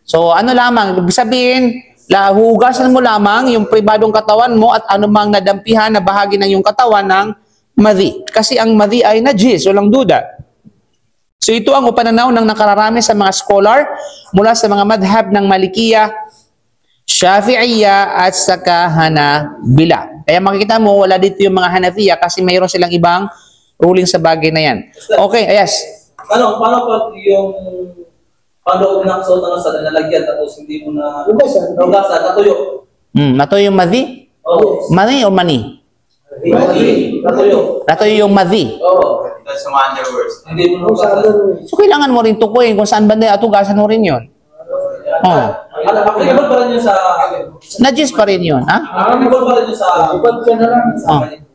So ano lamang, ibig sabihin, hugasan mo lamang yung pribadong katawan mo at anumang nadampihan na bahagi ng yung katawan ng madhi. Kasi ang madhi ay najis, walang duda. So ito ang pananaw ng nakararami sa mga scholar mula sa mga madhab ng Malikiyya, Shafi'iyya at saka Hanabila. Kaya makikita mo wala dito yung mga Hanafiyya kasi mayroon silang ibang ruling sa bagay na yan. Okay, yes.
Paano pag yung pag-loob ng suot ng sa nalagyan tapos hindi mo na hugasan, natuyo?
Natuyo yung madhi?
Oo.
Mani o mani?
Madhi. Natuyo.
Natuyo yung madhi?
Oo.
That's some other words.
Hindi mo na hugasan.
So kailangan mo rin tukuyin kung saan banda at hugasan mo rin yun.
Applicable pa rin yun sa...
Najis pa rin yun, ha?
Applicable pa rin yun sa... Ubad ka na lang.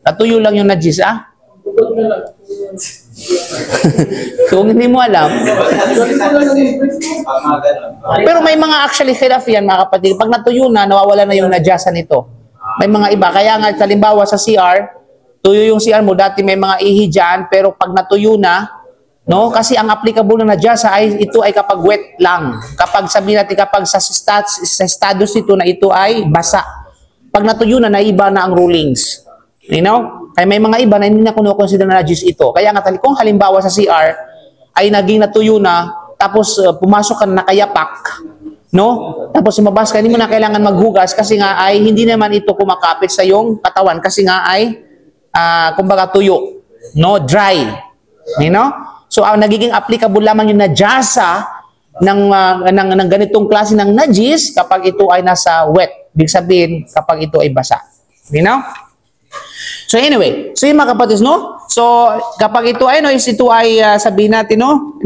Natuyo lang yung najis, ha?
Ubad na lang.
Kung hindi mo alam. Pero may mga actually khilaf yan, mga kapatid. Pag natuyo na, nawawala na yung najasa nito. May mga iba. Kaya nga, halimbawa sa CR, tuyo yung CR mo, dati may mga ihi dyan, pero pag natuyo na, no? Kasi ang applicable na najasa ay ito ay kapag wet lang. Kapag sabihin natin kapag sa status ito na ito ay basa. Pag natuyo na, naiba na ang rulings. You know? Kaya may mga iba na hindi na kuno-consider na najis ito. Kaya nga kung halimbawa sa CR ay naging natuyo na, tapos pumasok ka na nakayapak, no? Tapos lumabas ka, hindi mo na kailangan maghugas kasi nga ay hindi naman ito kumakapit sa iyong katawan kasi nga ay kumbaga tuyo, no? Dry. You know? So, nagiging applicable lamang yung najasa ng ganitong klase ng najis kapag ito ay nasa wet. Ibig sabihin, kapag ito ay basa. You know? So, anyway. So, yung mga kapatid, no? So, kapag ito ay, no, ito ay sabihin natin, no?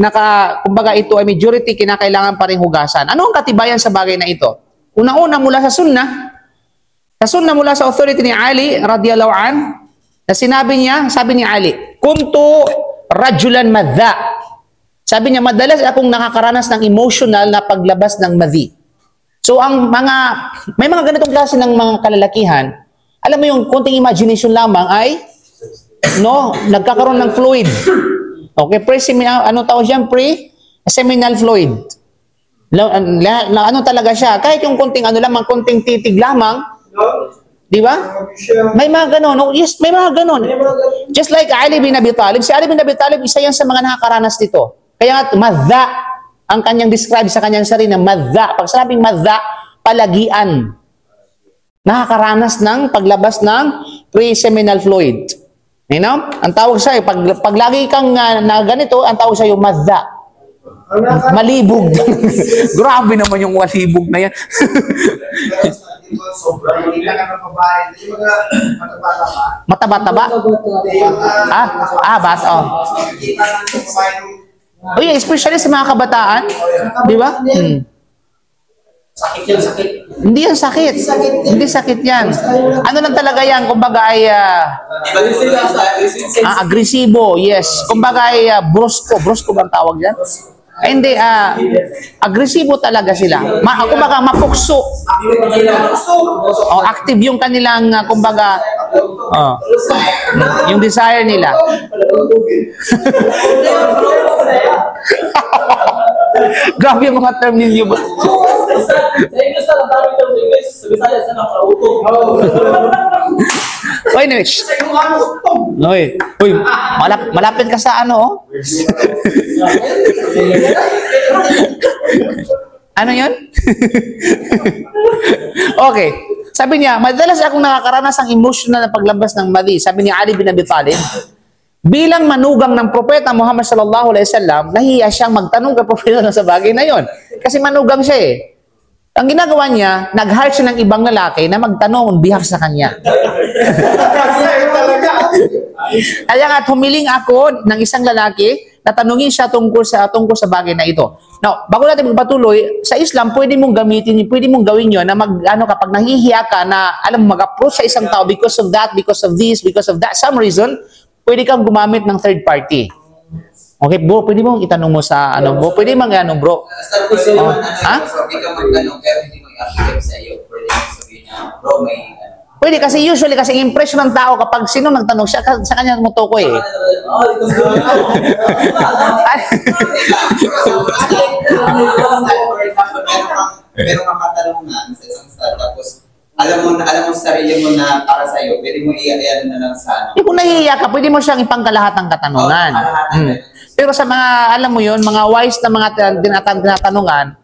Kumbaga ito ay majority, kinakailangan pa rin hugasan. Ano ang katibayan sa bagay na ito? Una-una, mula sa sunnah, Kasunna mula sa authority ni Ali radhiyallahu an, na sinabi niya, sabi ni Ali, kuntu rajulan madha. Sabi niya, madalas akong nakakaranas ng emotional na paglabas ng madhi. So may mga ganitong klase ng mga kalalakihan, alam mo yung konting imagination lamang ay nagkakaroon ng fluid. Okay, ano tawag diyan? Pre-seminal fluid. Ano talaga siya? Kahit yung konting konting titig lamang, di ba? May mga ganon. Oh, yes, may mga ganon. Just like Ali bin Abi Talib. Si Ali bin Abi Talib, isa yan sa mga nakakaranas dito. Kaya nga, madha, ang kanyang describe sa kanyang sarili na madha. Pag sabing madha, palagian. Nakakaranas ng paglabas ng pre-seminal fluid. You know? Ang tawag sa'yo, pag lagi kang na ganito, ang tawag sa'yo, madha. Malibog. Grabe naman yung malibog na yan.
Sobrang hindi ka ng babae. Yung mga mataba-taba.
Mataba-taba? Bata.
Kita ng babae.
Uy, especially sa mga kabataan. Di ba?
Sakit yan, sakit.
Hindi yan sakit. Hindi sakit yan. Ano lang talaga yan? Kumbaga ay agresibo. Yes. Kumbaga ay brusko. Brusko bang tawag yan? Ay, hindi. Agresibo talaga sila. Kumbaga mapukso. Active yung kanilang, kumbaga, yung desire nila. Grabe yung mga term ninyo ba?
Sa English na lang, tawag ito sa English. Sa Bisaya, sa nakautog.
Uy, Nich. Uy, malapit ka sa ano, Ano yun? Okay. Sabi niya, madalas akong nakakaranas ng emotional na paglabas ng madhi. Sabi ni Ali bin Abi Talib, bilang manugang ng propeta Muhammad sallallahu alaihi wasallam, nahiya siyang magtanong kay propeta sa bagay na yon. Kasi manugang siya eh. Ang ginagawa niya, nag-hire siya ng ibang lalaki na magtanong on behalf sa kanya. Kaya nga, humiling ako ng isang lalaki na tanungin siya tungkol sa bagay na ito. Now, bago natin magpatuloy, sa Islam, pwede mong gawin yun na kapag nahihiya ka na, mag-approach sa isang tao because of that, because of this, because of that, some reason, pwede kang gumamit ng third party. Okay, bro, pwede mo itanong mo sa bro? Pwede bro?
Ha? Hindi ka magtanong, pero hindi mo i-affect sa iyo. Pwede mo sabihin na, bro, may
Pwede kasi usually kasi impression ng tao kapag sino nagtanong siya sa kanya mutukoy eh.
Pero kang katanungan sa isang start, tapos alam mo sa sarili mo na para sa iyo, pwede mo i-ayan na lang sa
Kung nahihiya ka, pwede mo siyang ipangkalahatang katanungan. Pero sa mga, alam mo yun, mga wise na mga tinatanungan,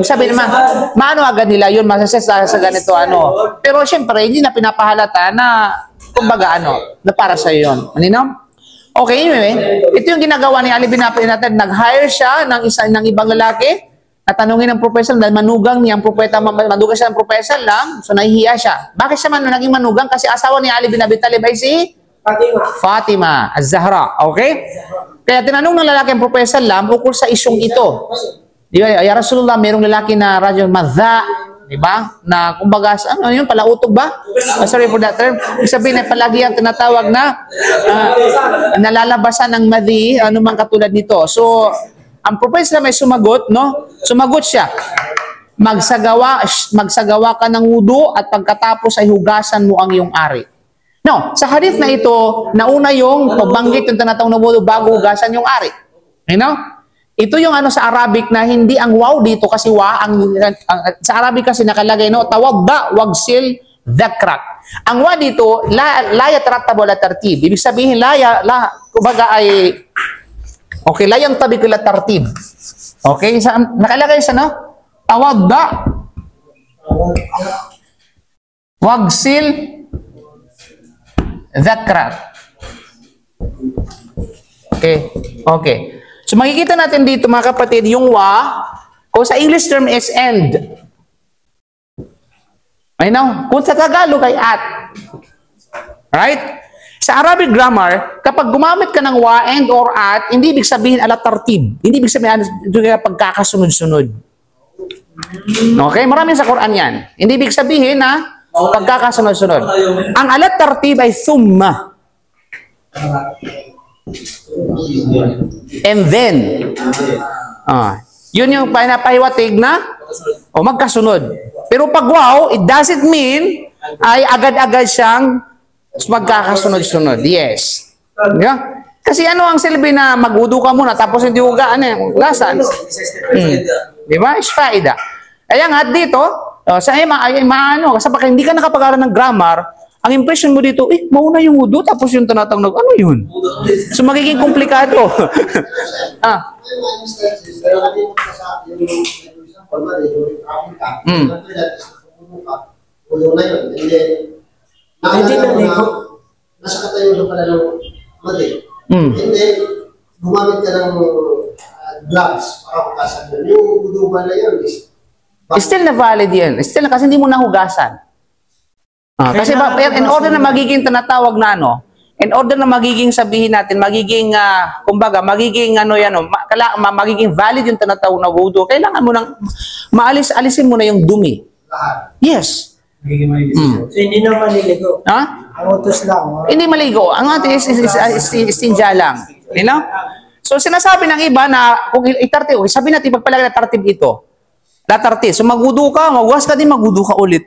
sabi naman, maano agad nila yun, masasess sa ganito, Pero syempre, hindi na pinapahalata na, kumbaga, na para sa yun. Okay, anyway, ito yung ginagawa ni Ali bin Abi Talib. Nag-hire siya ng ibang lalaki, natanungin ng propesyon dahil manugang niya ang propeta, manugang siya ng propesyon lang, so nahihiya siya. Bakit siya naging manugang? Kasi asawa ni Ali bin Abi Talib ay si Fatima Az-Zahra. Okay? Kaya tinanong ng lalaki ang propesyon lang ukol sa isyong ito. Di ba? Ya Rasulullah, mayroong lalaki na radyo madha, di ba? Na kumbaga, yun, palautog ba? Sorry for that term. Sabihin na palagi ang tinatawag na nalalabasan ng madhi, anumang katulad nito. So, ang propesyon may sumagot, Sumagot siya. Magsagawa ka ng wudu at pagkatapos ay hugasan mo ang iyong ari. Now, sa hadith na ito, nauna yung pagbanggit yung tinatawag na wudu bago hugasan yung ari. You know? Ito yung sa Arabic na hindi ang waw dito kasi sa Arabic kasi nakalagay tawadda wagsil dhakrak. Ang wa dito la yatrattab wala tartib. Ibig sabihin kumbaga ay okay, la yantabiq ila tartib. Okay, nakalagay sa tawadda wagsil dhakrak. Okay. So makikita natin dito mga kapatid, yung wa, kung sa English term is and. Kung sa Tagalog ay at. Right? Sa Arabic grammar, kapag gumamit ka ng wa, and, or at, hindi ibig sabihin ala tartib. Hindi ibig sabihin pagkakasunod-sunod. Okay? Maraming sa Quran yan. Hindi ibig sabihin na Pagkakasunod-sunod. Ang alat tartib ay thumma. And then. Yun yung pinapahiwatig na magkasunod. Pero pag wow, it doesn't mean ay agad-agad siyang magkakasunod-sunod. Yes. Yeah? Kasi ano ang silbi na mag-udo ka muna tapos hindi hugaan hugasan? Di ba? Is faida. Kaya nga dito, sa maano, kasi pag hindi ka nakapag-aral ng grammar, ang impression mo dito, mauna yung udo tapos yung tanatang ano yun? So magiging komplikado.
Hindi na dito. Nasa katayo na pala ng mati. And then, gumamit ka ng gloves para hugasan yun. Yung uduban na yun is
Still na valid yan. Still na kasi hindi mo nahugasan. Kasi in order na magiging tinatawag na in order na magiging sabihin natin, magiging, kumbaga, magiging magiging valid yung tinatawag na wudu, kailangan mo nang alisin mo na yung dumi. Yes.
So, hindi na maliligo. Ang utos lang.
Hindi maligo. Ang atin is istinja lang. You know? So, sinasabi ng iba na kung itartib, sabi natin, pagpalagay na tartib ito. Latartib. So, magudo ka, magwas ka din, magudo ka ulit.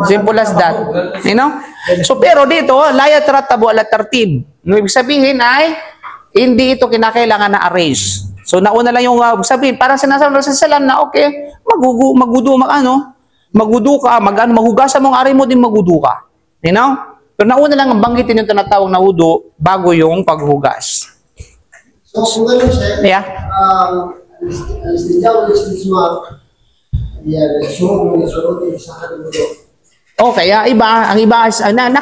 Simple as that. You know? So, pero dito, la yatrattabu ala tartib. Ibig sabihin ay, hindi ito kinakailangan na arrange. So, nauna lang yung sabihin, parang sinasabi sa salam na, okay, magudo ka, mahugasan mong ari mo din magudo ka. You know? Pero nauna lang ang banggitin yung tinatawag na wudu bago yung paghugas.
So, kung gano'n siya,
Yeah. Kaya ang iba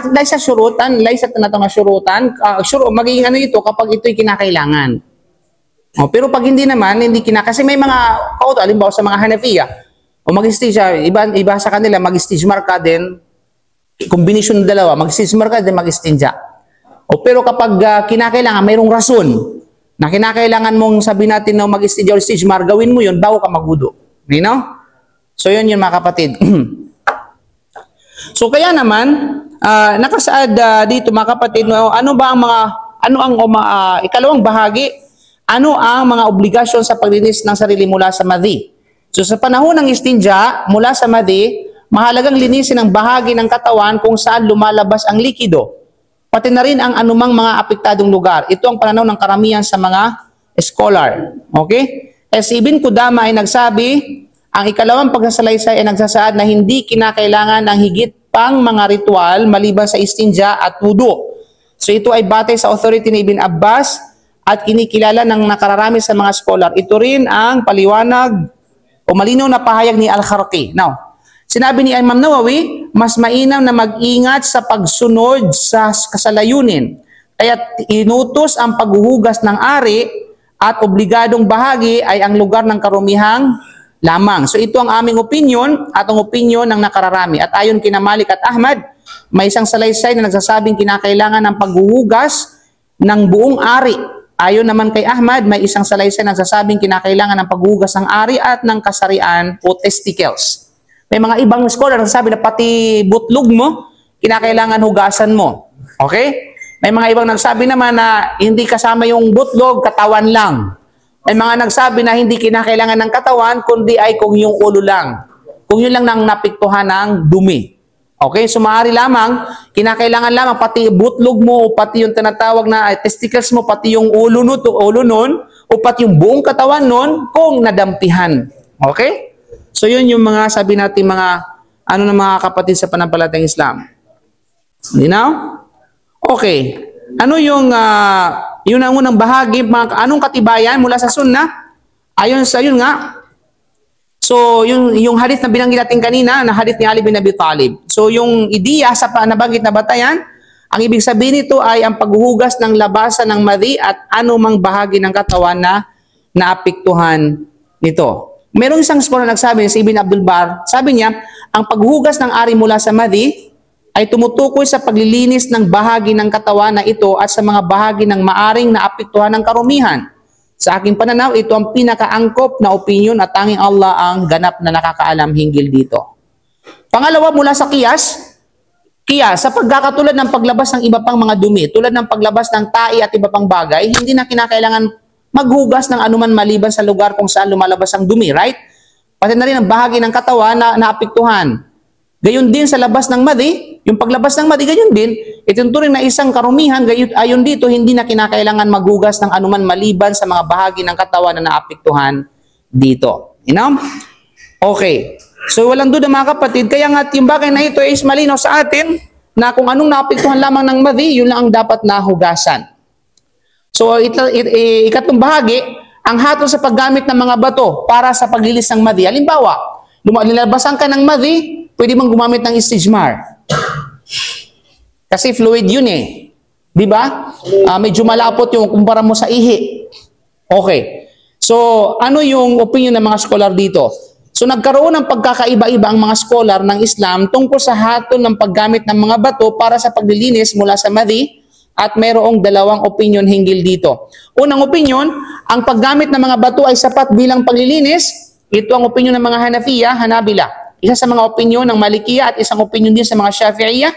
dahil sa syurutan, dahil sa tinatawag na syurutan, magiging ito kapag ito'y kinakailangan. Pero pag hindi naman, kasi may mga kauto, halimbawa sa mga Hanafiya, mag-istijmar iba sa kanila, mag-istijmar ka din, kombinasyon ng dalawa, mag-istijmar ka din, mag-istinja. Pero kapag kinakailangan, mayroong rason, na kinakailangan mong sabihin natin na mag-istijmar o istijmar, gawin mo yun bago ka magudo. You know? So yun mga kapatid. So kaya naman, nakasaad dito mga kapatid, ano ang ikalawang bahagi, ano ang mga obligasyon sa paglinis ng sarili mula sa madhi. So sa panahon ng istinja, mula sa madhi, mahalagang linisin ang bahagi ng katawan kung saan lumalabas ang likido. Pati na rin ang anumang mga apektadong lugar. Ito ang pananaw ng karamihan sa mga scholar. Okay? Ibn Qudama ay nagsabi, ang ikalawang pagsasalaysay ay nagsasaad na hindi kinakailangan ng higit pang mga ritual maliban sa istinja at wudu. So ito ay batay sa authority ni Ibn Abbas at kinikilala ng nakararami sa mga scholar. Ito rin ang paliwanag o malinaw na pahayag ni Al-Kharqi. Now, sinabi ni Imam Nawawi, mas mainam na mag-ingat sa pagsunod sa kasalayunin. Kaya inutos ang paghuhugas ng ari at obligadong bahagi ay ang lugar ng karumihang lamang. So ito ang aming opinion at ang opinion ng nakararami. At ayon kina Malik at Ahmad, may isang salaysay na nagsasabing kinakailangan ng paghuhugas ng buong ari. Ayon naman kay Ahmad, may isang salaysay na nagsasabing kinakailangan ng paghuhugas ng ari at ng kasarian o testicles. May mga ibang scholar na nagsasabi na pati butlog mo, kinakailangan hugasan mo. Okay? May mga ibang nagsabi naman na hindi kasama yung butlog, katawan lang. May mga nagsabi na hindi kinakailangan ng katawan, kundi ay kung yung ulo lang. Kung yun lang nang napiktuhan ng dumi. Okay? So maaari lamang, kinakailangan lamang pati butlog mo, o pati yung tinatawag na testicles mo, pati yung ulo nun, o pati yung buong katawan nun, kung nadampihan. Okay? So yun yung mga sabi natin mga ng mga kapatid sa panampalatayang Islam. Linaw? Okay. Ano yung yun ang unang bahagi, anong katibayan mula sa sunnah? Ayon sa yun nga. So yung hadith na binanggit natin kanina, na hadith ni Ali bin Abi Talib. So yung ideya sa nabanggit na batayan, ang ibig sabihin nito ay ang paghuhugas ng labasan ng madhi at anumang bahagi ng katawan na naapektuhan nito. Merong isang scholar na nagsabi, si Ibn Abdul Bar, sabi niya, ang paghugas ng ari mula sa madhi ay tumutukoy sa paglilinis ng bahagi ng katawan na ito at sa mga bahagi ng maaring naapektuhan ng karumihan. Sa aking pananaw, ito ang pinakaangkop na opinion at tanging Allah ang ganap na nakakaalam hinggil dito. Pangalawa, mula sa kiyas, sa pagkakatulad ng paglabas ng iba pang mga dumi, tulad ng paglabas ng tae at iba pang bagay, hindi na kinakailangan maghugas ng anuman maliban sa lugar kung saan lumalabas ang dumi, right? Pati na rin ang bahagi ng katawan na naapektuhan. Gayon din sa labas ng madi, yung paglabas ng madi, gayon din, ituturing na isang karumihan, ayon dito, hindi na kinakailangan maghugas ng anuman maliban sa mga bahagi ng katawan na naapektuhan dito. You know? Okay. So walang duda mga kapatid, kaya nga yung bagay na ito is malinaw sa atin na kung anong naapektuhan lamang ng madi, yun lang ang dapat nahugasan. So ikatlong bahagi, ang hatol sa paggamit ng mga bato para sa paglilis ng madi. Halimbawa, nilabasan ka ng madi, pwede mong gumamit ng stijmar. Kasi fluid yun eh. Di ba? Medyo malapot yung kumpara mo sa ihi. Okay. So ano yung opinion ng mga scholar dito? So nagkaroon ng pagkakaiba-iba ang mga scholar ng Islam tungkol sa hatol ng paggamit ng mga bato para sa paglilinis mula sa madi at mayroong dalawang opinion hinggil dito. Unang opinion, ang paggamit ng mga bato ay sapat bilang paglilinis. Ito ang opinion ng mga Hanafiya, Hanabila. Isa sa mga opinion ng Malikiya at isang opinion din sa mga Shafi'iyya.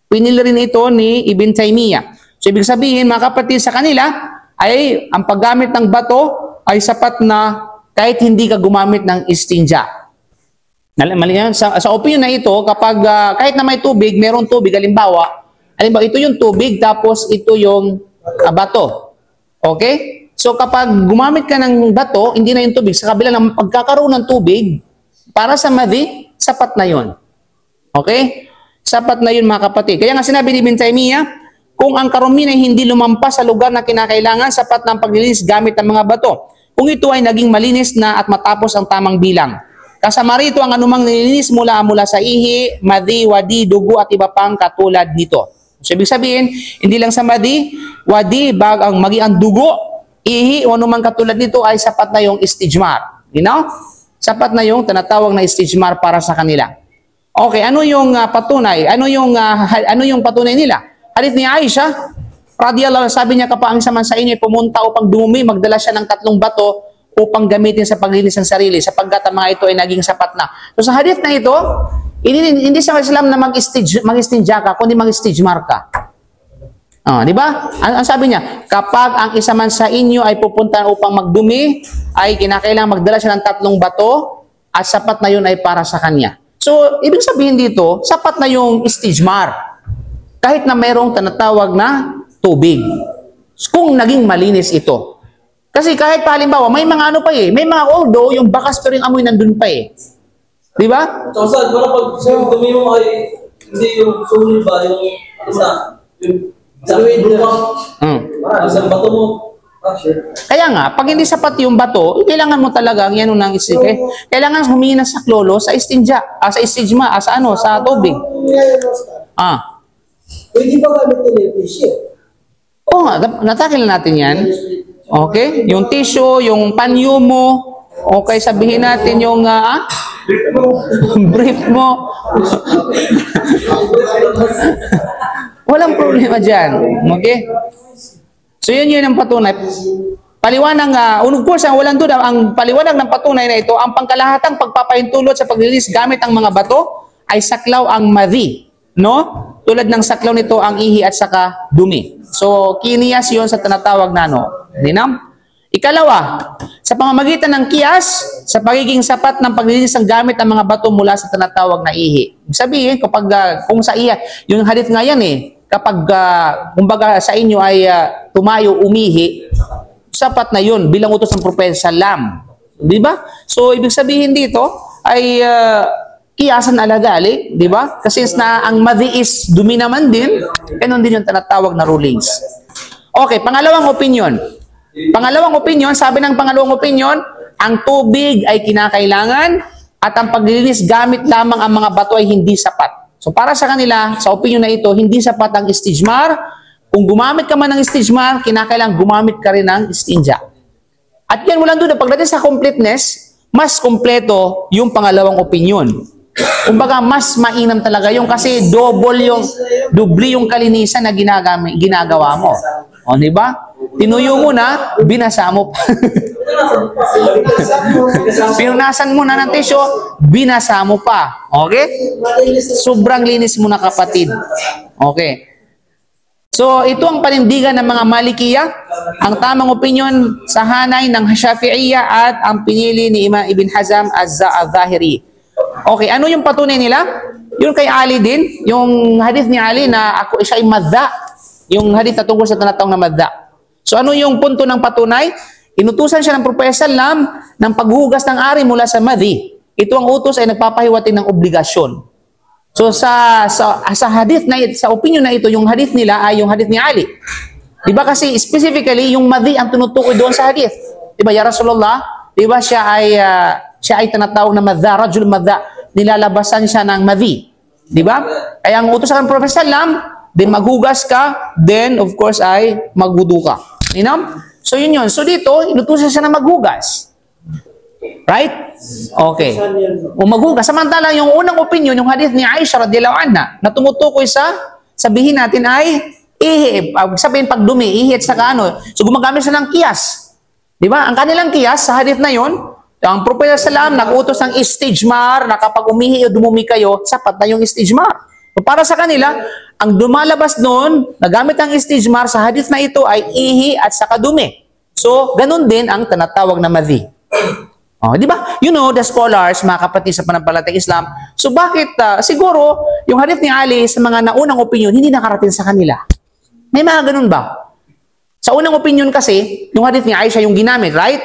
Pinili rin ito ni Ibn Taymiyyah. So ibig sabihin mga kapatid sa kanila ay ang paggamit ng bato ay sapat na kahit hindi ka gumamit ng istinja. Sa opinion na ito, kapag kahit na may tubig, merong tubig, halimbawa, ito yung tubig, tapos ito yung bato. Okay? So kapag gumamit ka ng bato, hindi na yung tubig. Sa kabila ng pagkakaroon ng tubig, para sa madi, sapat na yun. Okay? Sapat na yun mga kapatid. Kaya nga sinabi ni Ibn Taymiyyah, kung ang karumihan ay hindi lumampas sa lugar na kinakailangan, sapat na ang paglilinis gamit ng mga bato. Kung ito ay naging malinis na at matapos ang tamang bilang. Kasama rito ang anumang nilinis mula sa ihi, madi, wadi, dugo at iba pang katulad nito. So ibig sabihin, hindi lang sa madi, wadi, ang maging ang dugo, ihi o anumang katulad nito ay sapat na yung istijmar. You know? Sapat na yung tinatawag na istijmar para sa kanila. Okay, ano yung patunay? Ano yung patunay nila? Hadith ni Aisha, radiyallahu anha, sabi niya kapag ang isa man sa inyo ay pumunta upang dumumi, magdala siya ng 3 bato upang gamitin sa paglinis ng sarili sapagkat ang mga ito ay naging sapat na. So sa hadith na ito, hindi sa Islam na mag-istinja ka, kundi mag-istijmar ka. Di ba? Ang sabi niya, kapag ang isa man sa inyo ay pupunta upang magdumi, ay kinakailangan magdala siya ng 3 bato at sapat na yun ay para sa kanya. So, ibig sabihin dito, sapat na yung istijmar. Kahit na mayroong tinatawag na tubig. Kung naging malinis ito. Kasi kahit pa halimbawa, may mga ano pa eh, may mga although yung bakas pero yung amoy nandun pa eh. Di ba?
So, saan, wala pag yung dumi mo ay hindi yung sulit ba, yung isa, yung isang bato mo.
Kaya nga, pag hindi sapat yung bato, kailangan mo talaga yan ng isike. Kailangan humingi ng saklolo sa istinja, sa istijma, sa tubig.
Pwede ba gamitin yung tissue?
Oo nga, natakil natin yan. Okay? Yung tissue, yung panyo mo, okay, sabihin natin yung brief mo. Walang problema dyan. Okay? So yun ang patunay. Paliwanag of course, walang duda, ang paliwanag ng patunay na ito, ang pangkalahatang pagpapahintulot sa paglilis gamit ang mga bato ay saklaw ang madhi. No? Tulad ng saklaw nito ang ihi at saka dumi. So, kiniyas yun sa tinatawag na dinam. Ikalawa, sa pamamagitan ng kiyas, sa pagiging sapat ng paglilinis ng gamit ang mga bato mula sa tinatawag na ihi. Sabihin, kapag, kung sa iya, yung hadith nga yan eh, kapag, kumbaga sa inyo ay tumayo, umihi, sapat na yun bilang utos ng propeta salam. Di ba? So, ibig sabihin dito ay kiyasan ala dali, di ba? Kasi na ang madhi is dumi naman din, ganun din yung tinatawag na rulings. Okay, pangalawang opinion. Sabi ng pangalawang opinion, ang tubig ay kinakailangan at ang paglilinis gamit lamang ang mga bato ay hindi sapat. So para sa kanila, sa opinion na ito, hindi sapat ang istijmar. Kung gumamit ka man ng istijmar, kinakailangan gumamit ka rin ng istinja. At yan, walang duda, pagdating sa completeness, mas kompleto yung pangalawang opinion. Kumbaga, mas mainam talaga yung kasi doble yung kalinisan na ginagawa mo. O, di ba? Tinuyo mo na, binasa mo pa. Pinunasan mo na ng tisyo, binasa mo pa. Okay? Sobrang linis mo na, kapatid. Okay. So, ito ang panindigan ng mga Malikiya, ang tamang opinion sa hanay ng Shafi'iyya at ang pinili ni Imam Ibn Hazm az-Zahiri. Okay, ano yung patunay nila? Yung kay Ali din, yung hadith ni Ali na ako siya ay madha, yung hadith na tungkol sa tinatawag na madha. So ano yung punto ng patunay? Inutusan siya ng Propeta Sallam ng paghugas ng ari mula sa madhi. Ito ang utos ay nagpapahiwatig ng obligasyon. So sa hadith na sa opinion na ito, yung hadith nila ay yung hadith ni Ali. 'Di ba kasi specifically yung madhi ang tinutukoy doon sa hadith. 'Di ba ya Rasulullah? 'Di ba siya ay tinatawag na madha, rajul madha, nilalabasan siya ng madhi. 'Di ba? Kaya ang utos ng Propeta Sallam, then maghugas ka, then of course ay magwudu ka. You know? So yun yun. So dito, inutusan siya na maghugas. Right? Okay. O maghugas. Samantala, yung unang opinion, yung hadith ni Aisha radhiyallahu anha, na tumutukoy sa, sabihin natin ay, ihi. Sabihin pagdumi, ihi at saka ano. So gumagamit siya ng kiyas. Di ba? Ang kanilang kiyas, sa hadith na yun, ang Propeta Sallam nag-utos ng istijmar na kapag umihi o dumumi kayo, sapat na yung istijmar. So para sa kanila, ang dumalabas noon, nagamit ang istijmar sa hadith na ito ay ihi at saka dumi. So, ganun din ang tinatawag na madhi. Oh, di ba? You know, the scholars, mga kapatid sa panampalatayang Islam, so bakit, siguro, yung hadith ni Ali sa mga naunang opinion, hindi nakarating sa kanila. May mga ganun ba? Sa unang opinion kasi, yung hadith ni Aisha yung ginamit, right?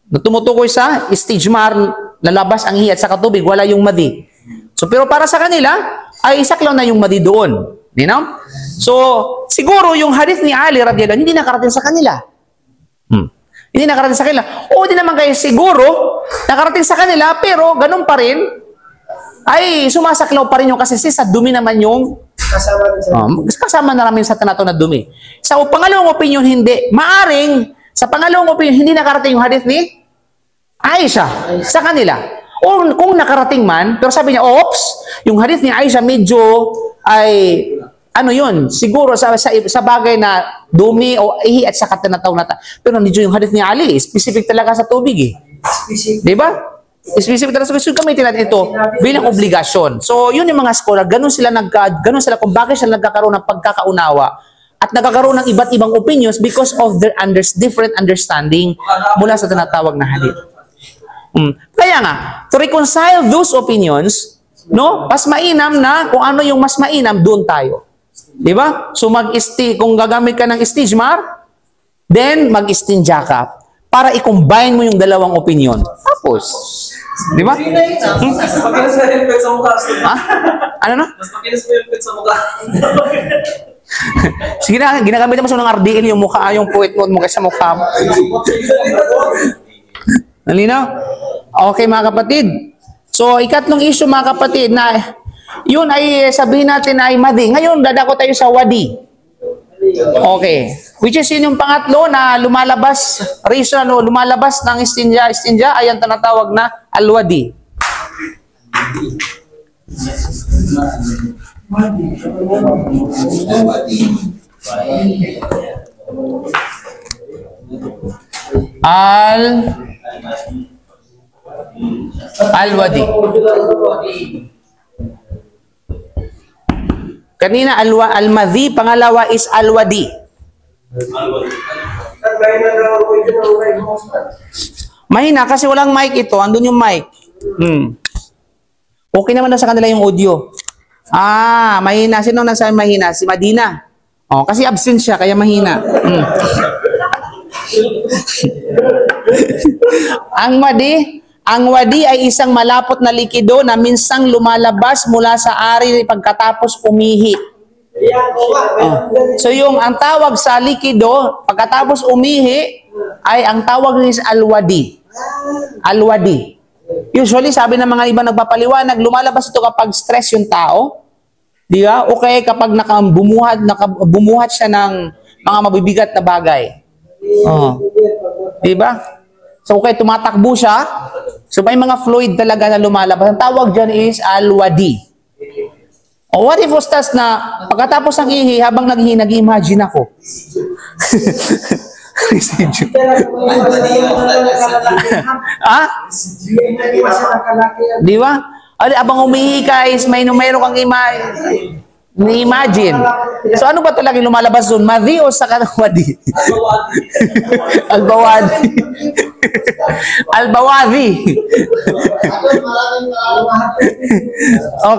Na tumutukoy sa istijmar, lalabas ang ihi at saka tubig, wala yung madhi. So, pero para sa kanila, ay isaklaw na yung madhi doon. You know? So, siguro yung hadith ni Ali radhiyallahu anhu hindi nakarating sa kanila. Hindi nakarating sa kanila. O di naman kayo siguro nakarating sa kanila pero ganun pa rin ay sumasaklaw pa rin yung kasi sa dumi naman yung kasama na namin sa tinatawag na dumi. Sa pangalawang opinion hindi. Maaring sa pangalawang opinion hindi nakarating yung hadith ni Aisha sa kanila. O kung nakarating man, pero sabi niya, oops, yung hadith ni Aisha medyo ay ano yun, siguro sa bagay na dumi o ihi at saka tinatawag na pero medyo yung hadith ni Ali, specific talaga sa tubig eh. Di ba? Specific talaga sa tubig. So gamitin natin ito bilang obligasyon. So yun yung mga scholar, ganun sila kung bakit sila nagkakaroon ng pagkakaunawa at nagkakaroon ng iba't ibang opinions because of their different understanding mula sa tinatawag na hadith. Kaya nga, to reconcile those opinions, no, mas mainam na kung ano yung mas mainam, doon tayo. Di ba? So kung gagamit ka ng istijmar, then mag-istinja ka para i-combine mo yung dalawang opinion. Tapos, di ba?
Mas makinis pa yung pet sa mukha.
Ha? Ano na?
Mas makinis pa yung pet sa mukha.
Sige na, ginagamit mo sa ng RDL yung mukha, yung puwet mo sa mukha mo. Nalinaw? Okay mga kapatid. So, ikatlong issue mga kapatid na yun ay sabihin natin ay madhi. Ngayon, dadako tayo sa wadi. Okay. Which is yun yung pangatlo na lumalabas, reason o lumalabas ng istinja ay ang tinatawag na alwadi. Alwadi. Kanina al-madhi, pangalawa is alwadi. Mahina kasi walang mic ito, andun yung mic. Okay naman na sa kanila yung audio. Mahina. Sino nasa mahina? Si Madina. Oh, kasi absent siya kaya mahina. Ang wadi ay isang malapot na likido na minsang lumalabas mula sa ari pagkatapos umihi. So ang tawag sa likido pagkatapos umihi ay ang tawag is alwadi. Alwadi. Usually sabi ng mga iba nagpapaliwanag, lumalabas ito kapag stress yung tao. Di ba? O kaya kapag bumuhat siya ng mga mabibigat na bagay. Di ba? So, okay, tumatakbo siya. So, may mga fluid talaga na lumalabas. Ang tawag dyan is alwadi. O what if ustas na pagkatapos ng ihi, habang nag-imagine ako. Residue. Ah? Di ba? Abang umihi ka is may numero kang ni-imagine. So ano ba talaga yung lumalabas doon? Madhi o sakanawadi? Albawadi. Albawadi.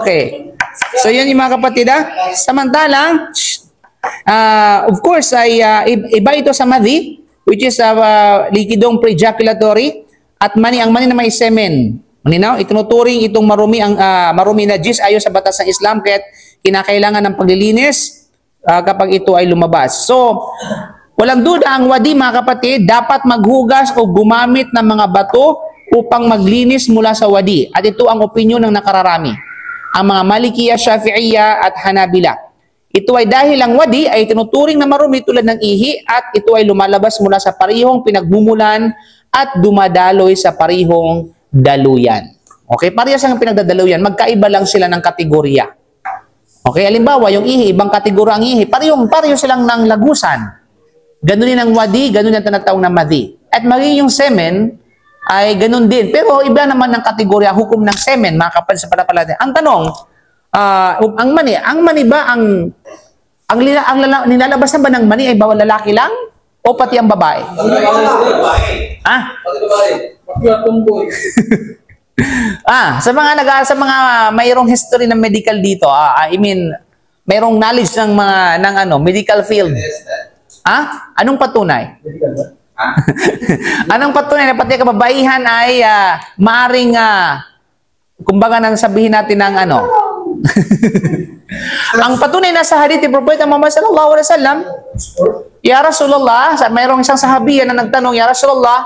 Okay. So yun yung mga kapatid ha. Samantalang, of course, ay iba ito sa madhi, which is likidong pre-ejaculatory, at ang mani na may semen. Maninaw, itinuturing itong marumi na najis ayon sa batas ng Islam, kaya kinakailangan ng paglilinis kapag ito ay lumabas. So, walang duda ang wadi mga kapatid, dapat maghugas o gumamit ng mga bato upang maglinis mula sa wadi. At ito ang opinyon ng nakararami, ang mga Malikiya, Shafi'iyya at Hanabila. Ito ay dahil ang wadi ay tinuturing na marumi tulad ng ihi at ito ay lumalabas mula sa parihong pinagmumulan at dumadaloy sa parihong daluyan. Okay, parehas ang pinagdadaluyan, magkaiba lang sila ng kategorya. Okay, halimbawa, yung ihi, ibang kategorya ang ihi, pareho silang ng lagusan. Ganun din ang wadi, ganun yung tinatawag na madhi. At maging yung semen ay ganun din. Pero iba naman ng kategorya, hukom ng semen, mga kapatid sa palapalatan. Ang tanong, ang mani ba, nilalabas na ba ng mani ay bawal lalaki lang? O pati ang babae? Ah?
Pati babae. Pati ang tumboy.
Sa mga mayroong history ng medical dito, I mean, mayroong knowledge ng medical field. Anong patunay? Anong patunay na pati kababaihan ay maaring kumbaga nang sabihin natin ng ang patunay na sa hadith ni Propeta Muhammad sallallahu alaihi wasallam, ya Rasulullah, mayroong isang sahabiya na nagtanong, ya Rasulullah,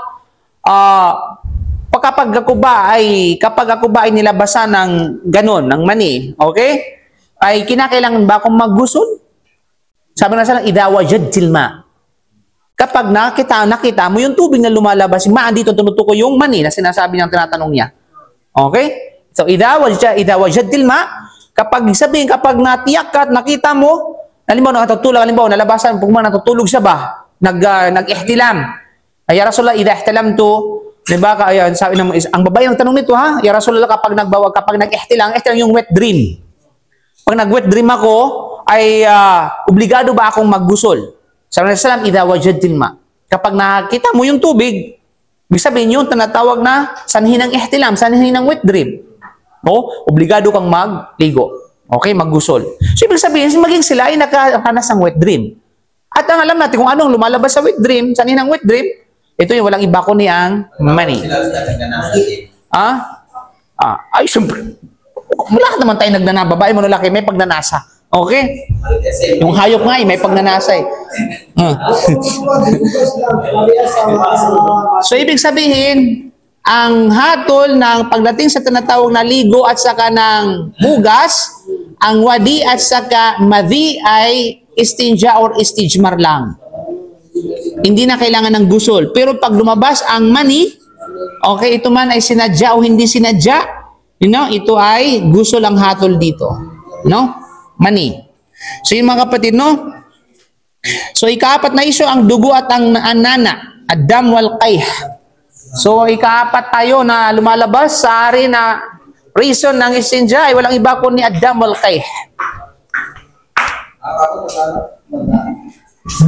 kapag ako ba ay nilabasan ng ganon, ng mani, okay? Ay kinakailangan ba akong maggusul? Sabi na sa idha wajadtil ma. Kapag nakita mo yung tubig na lumalabas, andito tumutukoy yung mani na sinasabi niyang tinatanong niya. Okay? So idha wajadtil ma, kapag natiyak ka at nakita mo, halimbawa nalabasan, pag natutulog siya ba? Nag-ihtilam. Ay ya Rasulullah, idha ihtilamtu, diba? Ayan, sabi ng ang babae ang tanong nito, ya Rasulullah, kapag nag-ihtilang, yung wet dream. Pag nag-wet dream ako, ay obligado ba akong maggusol? Sabi ng Islam, idha wajadtil ma. Kapag nakita mo yung tubig, ibig sabihin yung tinatawag na sanhi ng ihtilam, sanhi ng wet dream. Obligado kang magligo. Okay, maggusol. So ibig sabihin, maging sila ay nakaranas ng wet dream. At ang alam natin kung anong lumalabas sa wet dream, sanhi ng wet dream, ito yung walang iba kundi ang mani. Ay, siyempre. Lahat naman tayo nagnanasa. Babae mo lalaki, may pagnanasa. Okay? Yung hayop nga may pagnanasa eh. So, ibig sabihin, ang hatol ng pagdating sa tinatawag na ligo at saka ng hugas, ang wadi at saka madhi ay istinja or istijmar lang. Hindi na kailangan ng gusol. Pero pag lumabas ang mani, okay, ito man ay sinadya o hindi sinadya, ito ay gusol ang hatol dito. Mani. So yung mga kapatid, So ikaapat na iso ang dugo at ang nana, ad-dam wal qayh. So ikaapat tayo na lumalabas sa ari na reason ng istinja ay walang iba kundi ad-dam wal qayh.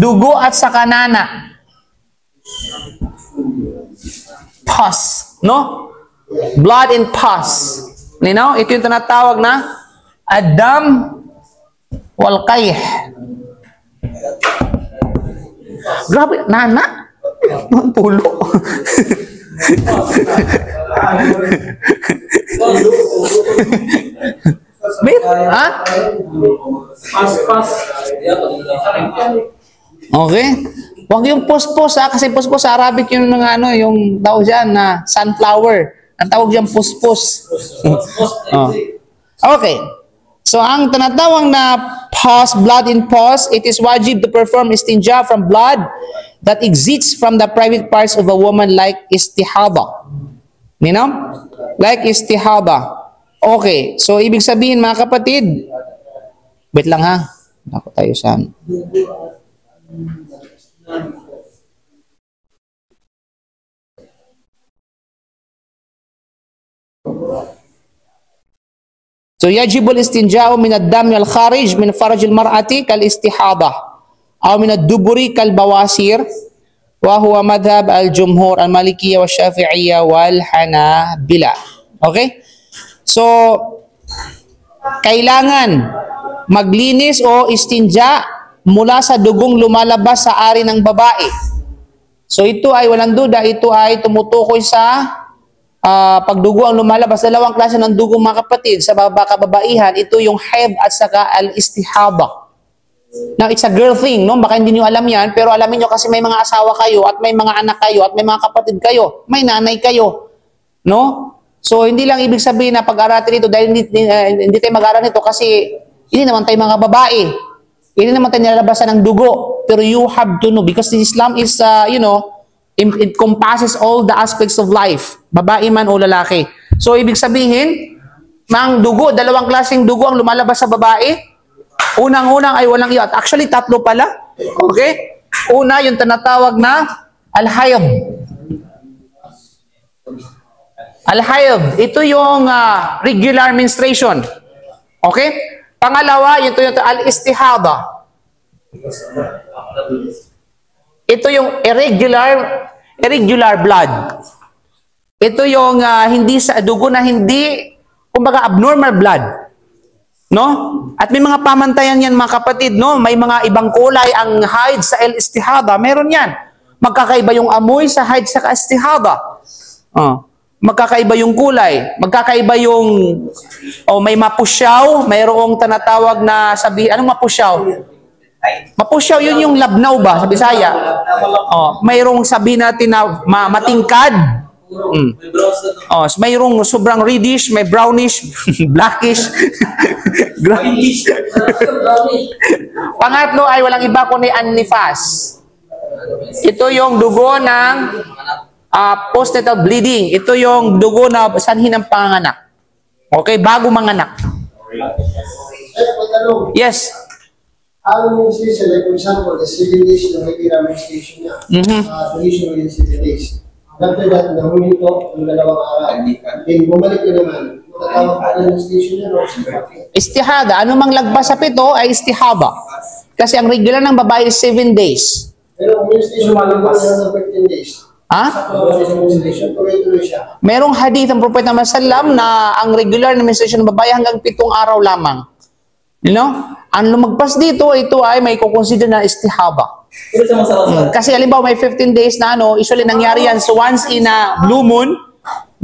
Dugo at saka nana. Pus, blood and pus. Ito yung tinatawag na ad-dam wal qayh. Grabe, nana. Ang pulo. Okay? Huwag yung puspos kasi puspos sa Arabic yung yung tawag dyan na sunflower. Ang tawag dyan puspos. Okay. So ang tinatawag na pus, blood in pus, it is wajib to perform istinja from blood that exits from the private parts of a woman like istihaba. Like istihaba. Okay. So ibig sabihin mga kapatid, wait lang ha. Ako tayo saan. So يجب الاستنجاء من الدم الخارج من فرج المرأة كالاستحاضة أو من الدبر كالبواسير وهو مذهب الجمهور المالكية والشافعية والحنابلة. Okay? So kailangan maglinis o istinja mula sa dugong lumalabas sa ari ng babae. So ito ay walang duda, ito ay tumutukoy sa pagdugo ang lumalabas. Dalawang klase ng dugo mga kapatid. Sa kababaihan, ito yung haid at saka al-istihada. Now, it's a girl thing, no? Baka hindi nyo alam yan, pero alamin nyo kasi may mga asawa kayo at may mga anak kayo at may mga kapatid kayo. May nanay kayo. No? So, hindi lang ibig sabihin na pag-aratin ito dahil hindi tayo mag-aral nito kasi hindi naman tayo mga babae. Hindi naman tayo nilalabasan ng dugo. Pero you have to know because Islam is, it encompasses all the aspects of life. Babae man o lalaki. So, ibig sabihin, mang dugo, dalawang klaseng dugo ang lumalabas sa babae. Unang-unang ay walang iyo. Actually, tatlo pala. Okay? Una, yung tinatawag na al-hayd. Al-hayd, ito yung regular menstruation. Okay? Pangalawa, ito yung al-istihada. Ito yung irregular blood. Ito yung hindi sa dugo na hindi, kumbaga abnormal blood. No? At may mga pamantayan yan mga kapatid, no? May mga ibang kulay ang haid sa al-istihada, meron yan. Magkakaiba yung amoy sa haid sa istihada. Magkakaiba yung kulay, magkakaiba yung may mapusyaw, mayroong tinatawag na anong mapusyaw? Mapusyaw, yun yung labnaw ba sa Bisaya? Mayroong sabi natin na matingkad. So mayroong sobrang reddish, may brownish, blackish. Pangatlo ay walang iba kundi an-nifas. Ito yung dugo ng postnatal bleeding. Ito yung dugo na sanhi ng panganak. Okay, bago manganak. Yes.
Ang menstruation, like for example, the 7 days na regular menstruation niya, duration within 7 days. After that, nahuli ito ng 2 araw. Then, bumalik na naman. Matatawag pa ng menstruation niya, no?
Istihada. Ano mang lagpas sa pito ay istihada. Kasi ang regular ng babae is 7 days.
Pero kung menstruation, malabas na ng 15 days. Tuloy-tuloy siya.
Merong hadith ng Propeta Muhammad sallam na ang regular na menstruation ng babae hanggang 7 araw lamang. You know? Ang lumagpas dito, ito ay may kukonsider na istihaba. Kasi halimbawa may 15 days na usually nangyari yan. So once in a blue moon,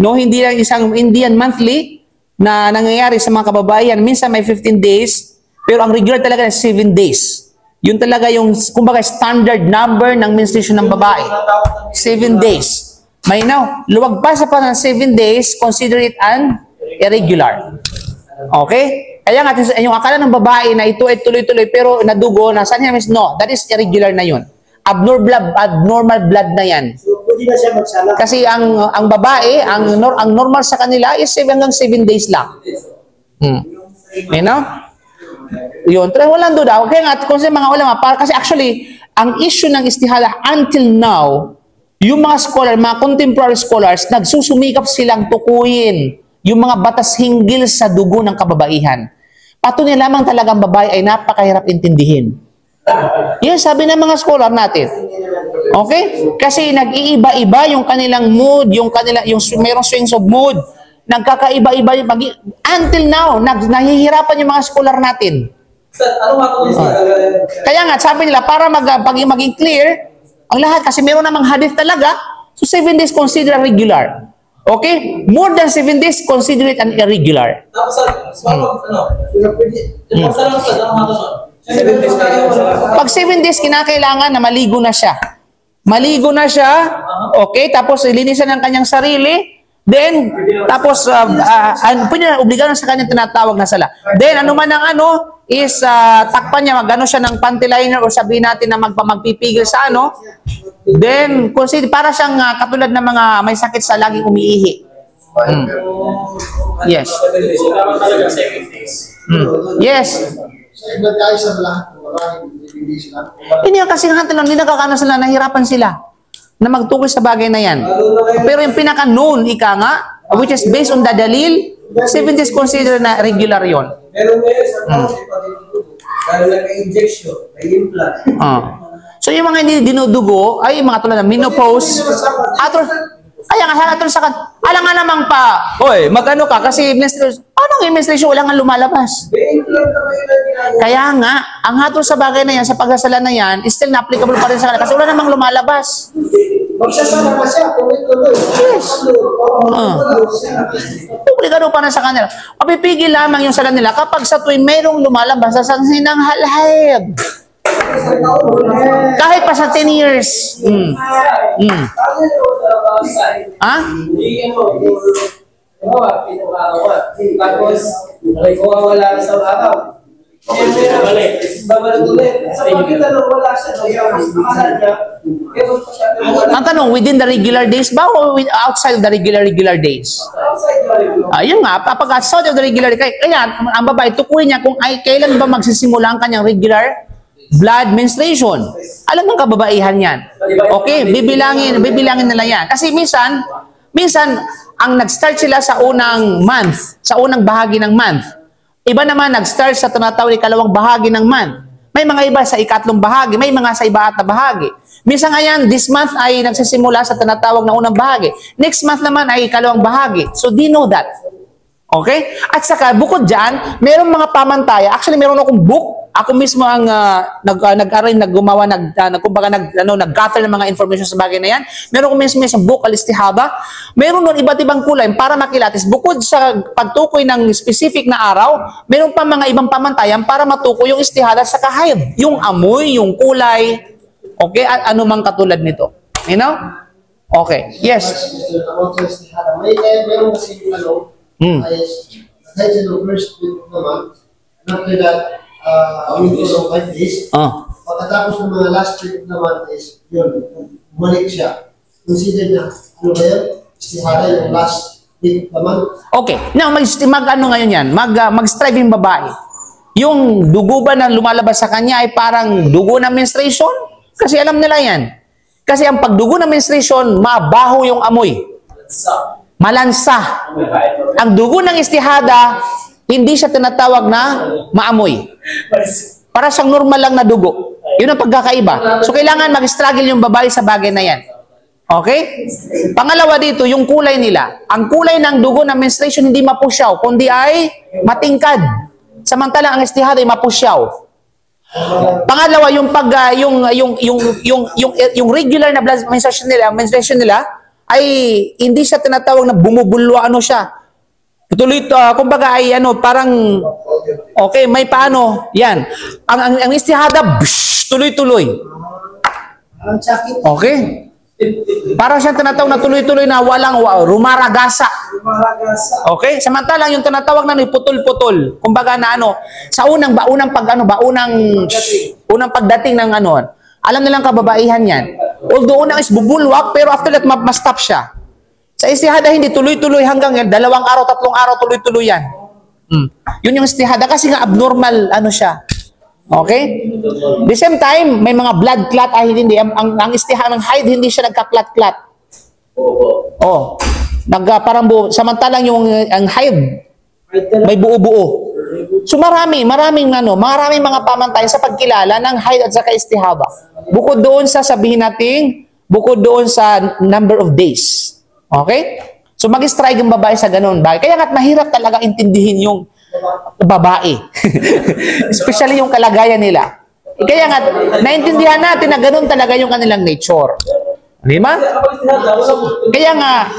no, hindi lang isang Indian monthly na nangyayari sa mga kababaihan. Minsan may 15 days, pero ang regular talaga is 7 days. Yun talaga yung, kumbaga, standard number ng menstruation ng babae. 7 days. May luwagpas pa ng 7 days, consider it an irregular. Okay? Kaya nga, yung akala ng babae na ito ay tuloy-tuloy pero nadugo, saan yan? No, that is irregular na yun. Abnormal blood na yan.
So, pwede na siya magsala.
Kasi ang babae, ang normal sa kanila is hanggang 7 days lang. You know? Yun. Pero walang duda. Kaya nga, kung sa mga ulama, kasi actually, ang issue ng istihada until now, yung mga scholar, mga contemporary scholars, nagsusumikap silang tukuyin yung mga batas hinggil sa dugo ng kababaihan. Patunay lamang talagang babae ay napakahirap intindihin. Yan sabi ng mga scholar natin. Okay? Kasi nag-iiba-iba yung kanilang mood, yung mayroong swings of mood. Nagkakaiba-iba until now, nahihirapan yung mga scholar natin. Kaya nga, sabi nila, para maging clear, ang lahat, kasi meron namang hadith talaga, so 7 days consider regular. Okay? More than 7 days, consider it an irregular. Pag 7 days, kinakailangan na maligo na siya. Maligo na siya, okay, tapos ilinisan ng kanyang sarili, then, tapos, pwede na, obligado sa kanyang tinatawag na sala. Then, ano man ang is takpan niya, magano siya ng panty liner o sabihin natin na magpipigil sa then consider para siyang katulad ng mga may sakit sa laging umiihi. Yes. Yes. Hindi kasi hindi nakakano sila, nahirapan sila na magtukol sa bagay na yan. Pero yung pinaka-known, ika nga, which is based on the dalil, 7 days considered na regular yon.
Pero ngayon, sa tao, may pagdidugo. Dahil nag-injection, may implant.
So yung mga hindi dinudugo ay mga tulad ng menopause, kaya nga hatol sa kan. Alam nga namang pa, oy, magano ka kasi menstruation. Anong menstruation wala nga lumalabas?
May implant na may ginagawa.
Kaya nga, ang hatol sa bagay na yan, sa pagkasala na yan, is still na applicable pa rin sa kanila kasi wala namang lumalabas.
Magsasama ka siya, tuloy-tuloy.
Yes. Obligado pa na sa kanila. Mapipigil lamang yung sala nila kapag sa tuwing mayroong lumalabas sa sansinang halahayag. Kahit pa sa 10 years. Ha?
Tapos, wala na sa araw. Babalik ulit. Sa pagkita nung wala siya,
Ang tanong, within the regular days ba o outside of the regular days? Ayun nga, kapag outside of the regular days, kaya ang babae, tukuyin niya kung ay kailan ba magsisimula ang kanyang regular blood menstruation. Alam ng kababaihan yan. Okay, bibilangin nila yan. Kasi minsan, ang nag-start sila sa unang month, sa unang bahagi ng month. Iba naman nag-start sa tinatawag ikalawang bahagi ng month. May mga iba sa ikatlong bahagi, may mga sa iba at na bahagi. Minsan nga yan, this month ay nagsisimula sa tinatawag na unang bahagi. Next month naman ay ikalawang bahagi. So, do you know that? Okay? At saka, bukod dyan, mayroong mga pamantaya. Actually, meron akong book. Ako mismo ang nag-aral, naggumawa, nag-gather ng mga information sa bagay na yan. Meron ko mismo isang book, Al-Istihada. Meron doon iba't ibang kulay para makilatis. Bukod sa pagtukoy ng specific na araw, meron pa mga ibang pamantayan para matukoy yung istihada sa kahayad. Yung amoy, yung kulay, okay, at anumang katulad nito. You know? Okay. Yes.
About the istihada, meron kasi ay sa first week of the month, and after that, week of 5 days. Pagkatapos ng mga last week of the month is, yun, bumalik siya. Consider na, ano ba yan? Istihada yung last week of the month.
Okay. Now, mag-ano ngayon yan? Mag-strive yung babae. Yung dugo ba na lumalabas sa kanya ay parang dugo ng menstruation? Kasi alam nila yan. Kasi ang pagdugo ng menstruation, mabaho yung amoy. Malansa. Ang dugo ng istihada, hindi siya tinatawag na maamoy. Para siyang normal lang na dugo. Yun ang pagkakaiba. So, kailangan mag-struggle yung babae sa bagay na yan. Okay? Pangalawa dito, yung kulay nila. Ang kulay ng dugo ng menstruation hindi mapusyaw, kundi ay matingkad. Samantalang ang istihada ay mapusyaw. Pangalawa, yung regular na blood menstruation nila ay hindi siya tinatawag na bumubulwa siya. Tuloy kumbaga ay parang okay, may paano. Yan. Ang istihada tuloy-tuloy. Okay? Para siyang tinatawag na tuloy-tuloy na walang rumaragasa. Okay? Samantalang yung tinatawag na putol-putol. Kumbaga na sa unang pagdating ng alam nilang kababaihan yan. Although unang is bubulwak, pero after that, ma-stop siya. Sa istihada, hindi tuloy-tuloy hanggang 2 araw, 3 araw, tuloy-tuloy yan. Yun yung istihada kasi nga abnormal, siya. Okay? The same time, may mga blood clot, hindi. Ang istihada ng hide, hindi siya nagka-clot-clot. Parang buo. Samantalang ang hide, may buo-buo. So maraming mga pamantayan sa pagkilala ng hide at saka istihada. Bukod doon sa number of days. Okay? So mag-strike yung babae sa ganun. Kaya nga't mahirap talaga intindihin yung babae. Especially yung kalagayan nila. Kaya nga, naintindihan natin na ganun talaga yung kanilang nature. Di ba? Kaya nga,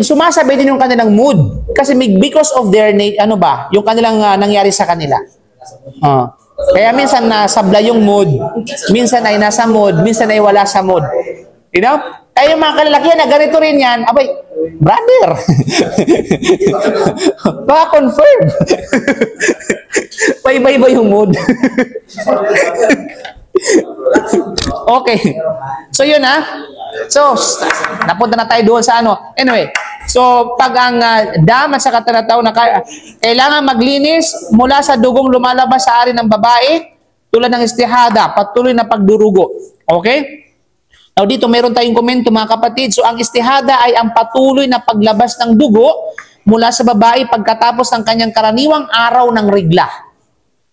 sumasabi din yung kanilang mood. Kasi because of their, yung kanilang nangyari sa kanila. Kaya minsan nasabla yung mood, minsan ay nasa mood, minsan ay wala sa mood. You know? Kaya yung mga kalalakihan na ganito rin yan, abay, brother! Baka confirm. Iba-iba yung mood. Okay. So yun So, napunta na tayo doon sa Anyway, so pag ang dam at saka tinatawag na kailangan maglinis mula sa dugong lumalabas sa ari ng babae tulad ng istihada, patuloy na pagdurugo. Okay? Now dito meron tayong komento mga kapatid. So ang istihada ay ang patuloy na paglabas ng dugo mula sa babae pagkatapos ng kanyang karaniwang araw ng regla.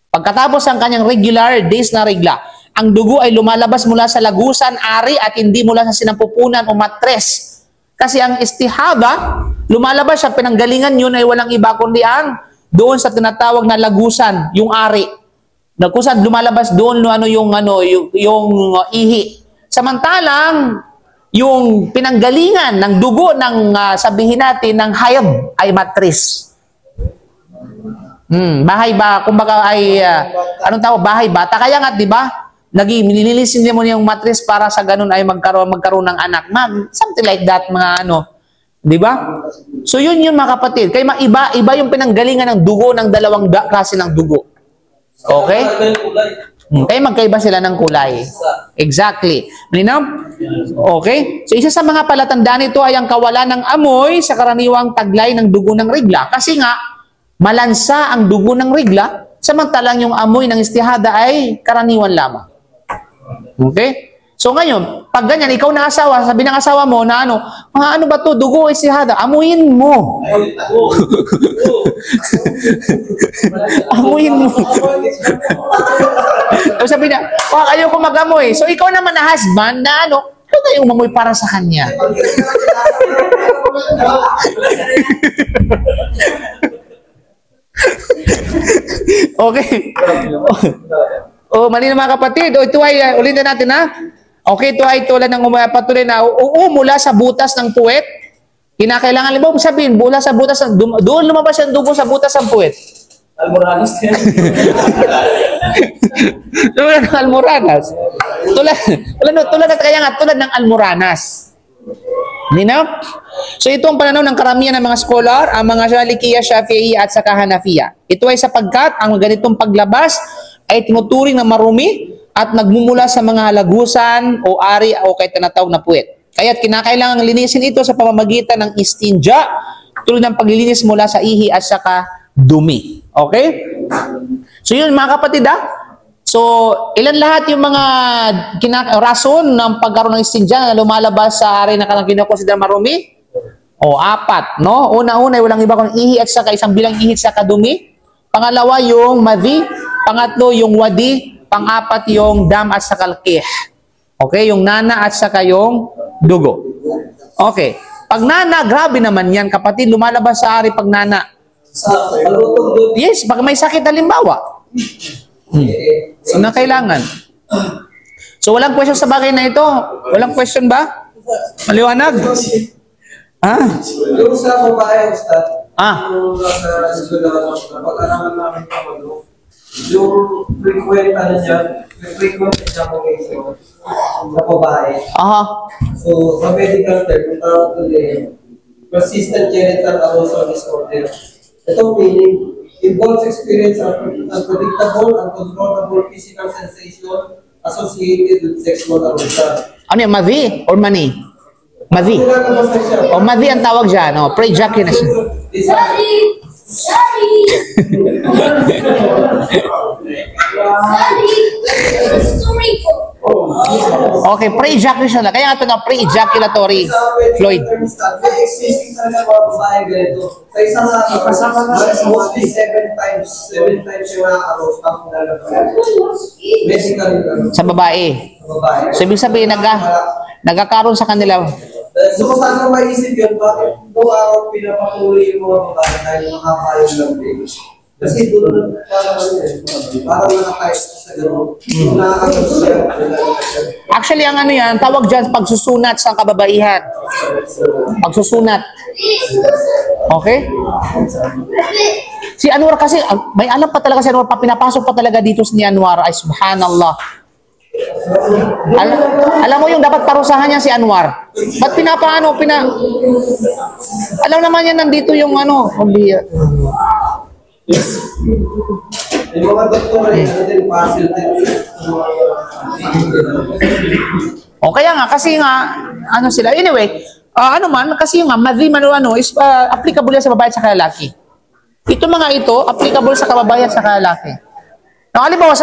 Pagkatapos ng kanyang regular days na regla, ang dugo ay lumalabas mula sa lagusan, ari at hindi mula sa sinampupunan o matres. Kasi ang istihada, lumalabas siya, pinanggalingan yun ay walang iba kundi ang doon sa tinatawag na lagusan, yung ari. Lagusan, lumalabas doon yung ihi. Samantalang, yung pinanggalingan ng dugo ng sabihin natin ng hayab ay matris. Bahay ba, kumbaga ay, anong tawag, bahay bata. Kaya nga, di ba, nililisin mo yung matris para sa ganun ay magkaroon ng anak. Something like that, mga di ba? So yun mga kapatid. Kaya iba yung pinanggalingan ng dugo ng dalawang klase ng dugo. Okay? Kaya magkaiba sila ng kulay. Exactly. Malinaw? Okay? So isa sa mga palatandaan nito ay ang kawalan ng amoy sa karaniwang taglay ng dugo ng regla. Kasi nga, malansa ang dugo ng regla, samantalang yung amoy ng istihada ay karaniwan lamang. Okay? So ngayon, pag ganyan, ikaw na asawa, sabi ng asawa mo na ano ba to, dugo o istihada, amuyin mo. Amuyin mo. So sabi niya, ayoko mag-amoy. So ikaw naman na husband na ito na yung umamoy para sa kanya. Okay. Mali na mga kapatid. Ito ay, ulitin natin ha. Okay, ito ay tulad ng patuloy na mula sa butas ng puwet. Kinakailangan, limbaw sabihin, mula sa butas, doon lumabas yung dugo sa butas ng puwet.
Almoranas yan.
Tulad ng almoranas. Tulad ng almoranas. Nino? So ito ang pananaw ng karamihan ng mga scholar, ang mga Malikiya, Shafi'i at saka Hanafiya. Ito ay sapagkat ang ganitong paglabas ay tinuturing na marumi at nagmumula sa mga lagusan o ari o kaya tinatawag na puwet. Kaya't kinakailangang linisin ito sa pamamagitan ng istinja, tulad ng paglilinis mula sa ihi at saka dumi. Okay? So yun mga kapatid So ilan lahat yung mga rason ng pagkaroon ng istinja na lumalabas sa ari na kinukonsidera marumi? 4, no? Una-una ay walang iba kung ihi at saka isang bilang ihi at saka dumi. Pangalawa yung madhi, pangatlo yung wadi, pang-apat yung dam at saka alkih. Okay, yung nana at saka yung dugo. Okay. Pag nana, grabe naman yan, kapatid, lumalabas sa ari pag nana. Yes, pag may sakit halimbawa. So na kailangan. So walang question sa bagay na ito? Walang question ba? Maliwanag?
Yung sa babae, Ustad, yung pag-aralan namin yung frequent ejaculation sa babae. So, sa medical term, tawag tuloy, persistent genital arousal disorder. Itong meaning, involves experience of unpredictable, uncontrollable physical sensation associated with sexual arousal.
Ano yung madhi or mani? Madhi. O madhi ang tawag dyan. Pre-ejaculation. Okay, pre-ejaculation na. Kaya ito na pre-ejaculatory fluid.
May existing talaga mga babae ganito. Sa isang mostly 7 times yung nakaka-arouse tapos lalabas. Medical.
Sa babae. So, ibig sabihin, nagkakaroon sa kanila.
So, kung saan mo maisip yun, bakit doon ako pinapatuloy yung mga babae dahil makakayong lang din? Kasi doon parang nakakayos sa gano'n.
Actually, ang yan, tawag dyan, pagsusunat sa kababaihan. Pagsusunat. Okay? Si Anwar kasi, may alam pa talaga si Anwar, pinapasok pa talaga dito ni Anwar, ay subhanallah. Alam mo yung dapat parusahan niya si Anwar. Ba't alam naman niya nandito yung
Yung mga doktor din, pasil din.
O kaya nga, kasi nga, sila. Anyway, kasi nga, madhi is applicable yan sa babae at sa lalaki. Ito mga ito, applicable sa kababayan at sa lalaki. Halimbawa,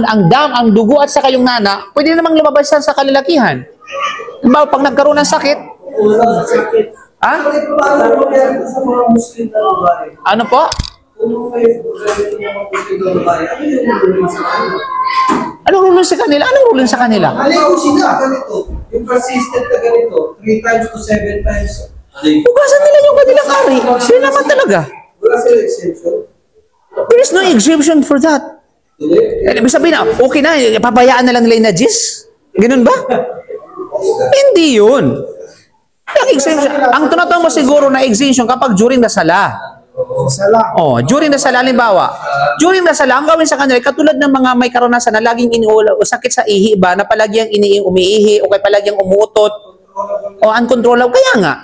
ang dam, ang dugo at saka yung nana, pwede namang lumabas sa kalalakihan. Diba, pag nagkaroon ng sakit,
Wala sa sakit.
ha?
Paano nangyari sa mga Muslim na babae?
Ano po?
Kung may ganito mga Muslim na babae, ano yung ruling sa kanila?
Anong ruling sa kanila? Anong ruling sa kanila?
Maligo sila, ganito. Yung persistent na ganito, 3 times to 7 times.
Hugasan nila yung kanilang ari. Sila naman talaga.
Wala sila exemption.
There is no exemption for that. Ibig sabihin na, okay na, pabayaan na lang nila yung najis? Ganun ba? Hindi yun. Ang exemption, ang tunatawag mo siguro na exemption kapag during the sala. Oh, during the sala, halimbawa, during the sala, ang gawin sa kanila, katulad ng mga may karanasan na laging iniula o sakit sa ihi ba, na palagyang umiihi o kaya palagyang umuutot o uncontrollable, kaya nga.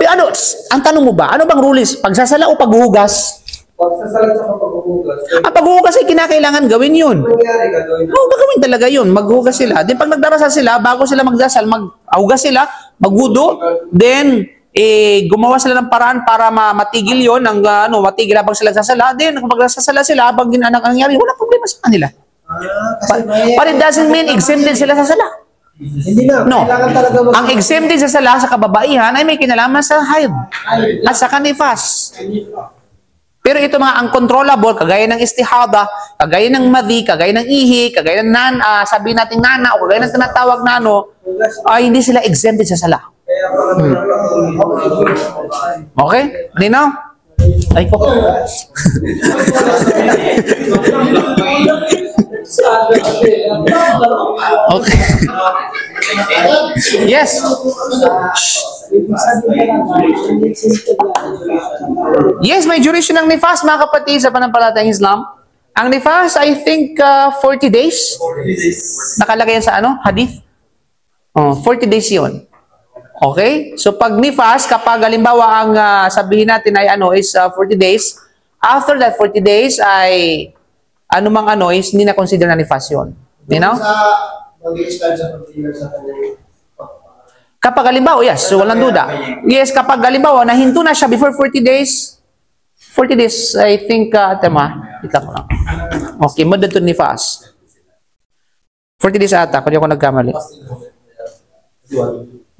Pero ano, ang tanong mo ba, ano bang rules? Pagsasala o paghuhugas?
Pagsasalat sa paghuhugas,
Ang paghuhugas ay kinakailangan gawin yun.
nangyari gagawin.
Oo, gagawin talaga yun. Maghugas sila. Then pag nagdarasal sila, bago sila magdasal, maghugas sila, magwudo, then gumawa sila ng paraan para matigil yun, matigil habang sila nagsasala. Then kapag nagsasala sila, habang nangyari, wala problema sa kanila. But it doesn't mean exempted sila sa sala.
Hindi na.
No.
Kailangan talaga
Ang exempted sa sala sa kababaihan ay may kinalaman sa haid at sa kanifas. Pero ito mga uncontrollable, kagaya ng istihada, kagaya ng madhi, kagaya ng ihi, kagaya ng sabi nating nana, o kagaya ng tinatawag na ay hindi sila exempted sa sala. Okay? Nino? Ay ko. Okay. Yes. Yes, may duration ng nifas, mga kapatid, sa panampalatayang Islam. Ang nifas, I think, 40 days. Nakalagay yan sa hadith. 40 days yun. Okay? So, pag nifas, kapag halimbawa ang sabihin natin ay is 40 days, after that 40 days ay is hindi na consider na nifas yun. You know?
Sa mag-i-start sa pag-trigger sa kanyang
Kapag halimbawa, yes, so walang duda. Yes, kapag halimbawa, nahinto na siya before 40 days, I think, ito ko lang. Okay, mudad to nifas. 40 days ata, kung di ako nagkamali.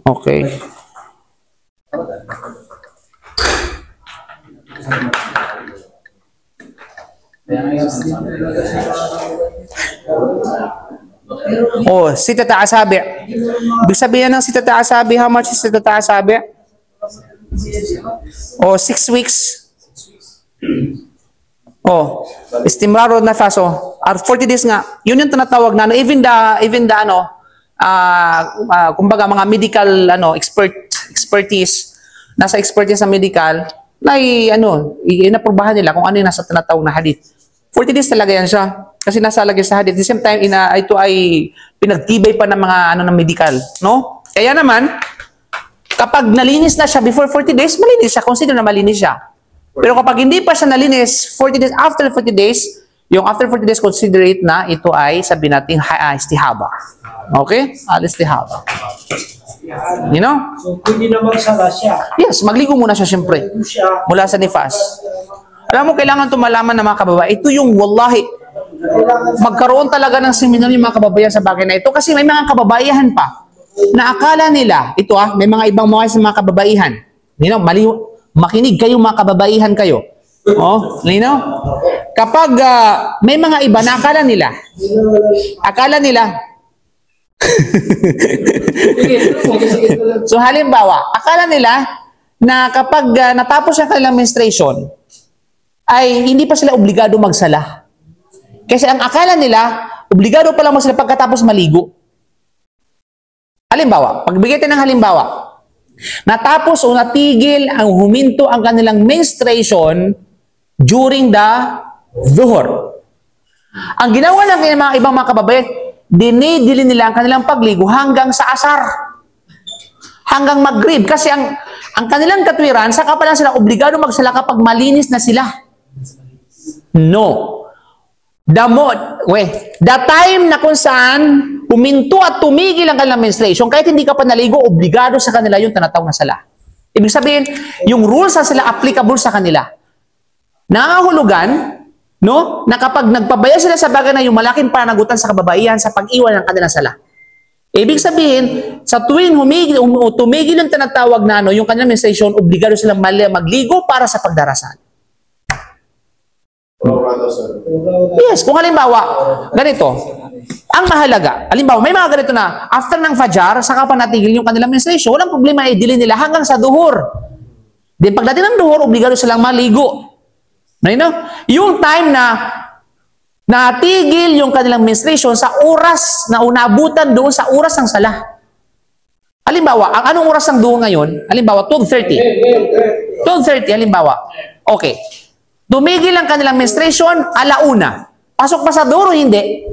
Okay. Sitata asabi. Ibig sabihin ng sitata asabi, how much is sitata asabi? 6 weeks. Istimraro na faso. 40 days nga. Yun yung tinatawag na even the kumbaga mga medical expertise, nasa expertise sa medical, na inaprobahan nila kung ano yung nasa tinatawag na hadith. 40 days talaga yan siya. Kasi nasa lagi sa hadith. At the same time, ito ay pinagtibay pa ng mga ng medical. No? Kaya naman, kapag nalinis na siya before 40 days, malinis siya. Consider na malinis siya. Pero kapag hindi pa siya nalinis 40 days, after 40 days, yung after 40 days, consider it na ito ay sabi natin istihaba. Okay? Al-istihaba. You know?
So, pwede na magsala siya.
Yes, magligo muna siya siyempre. Mula sa nifas. Alam mo, kailangan ito malaman ng mga kababayan. Ito yung wallahi, magkaroon talaga ng seminar yung mga kababayan sa bagay na ito. Kasi may mga kababaihan pa na akala nila, may mga ibang mga kababaihan. You know, makinig kayo mga kababaihan kayo. Lino? Kapag may mga iba na akala nila, so halimbawa, akala nila na kapag natapos ang kanilang menstruation, ay hindi pa sila obligado magsala. Kasi ang akala nila, obligado pa lang sila pagkatapos maligo. Halimbawa, pagbigay tayo ng halimbawa, natapos o natigil ang huminto ang kanilang menstruation during the dhuhr. Ang ginawa ng mga ibang mga kababayan, dinidili nila ang kanilang pagligo hanggang sa asar. Hanggang maghrib. Kasi ang kanilang katwiran, saka pa lang sila obligado magsala kapag malinis na sila. No. The time na kung saan huminto at tumigil ang kanilang menstruation, kahit hindi ka pa naligo, obligado sa kanila yung tinatawag na sala. Ibig sabihin, yung rules na sila applicable sa kanila. Nangangahulugan, na kapag nagpabaya sila sa bagay na yung malaking panagutan sa kababaihan sa pag-iwan ng kanilang sala. Ibig sabihin, sa tuwing tumigil yung tinatawag na yung kanyang menstruation, obligado silang magligo para sa pagdarasal. Yes, kung halimbawa, ganito, ang mahalaga, halimbawa, may mga ganito na, after ng Fajar, saka pa natigil yung kanilang menstruation, walang problema, i-delay nila hanggang sa duhur. Then pagdating ng duhur, obligado silang maligo. Yung time na natigil yung kanilang menstruation sa oras na unabutan doon sa oras ng sala. Halimbawa, ang anong oras ng duhur ngayon? Halimbawa, 12:30. 12:30, halimbawa. Okay. Tumigil ang kanilang menstruation, 1:00. Pasok pa sa duhur o hindi?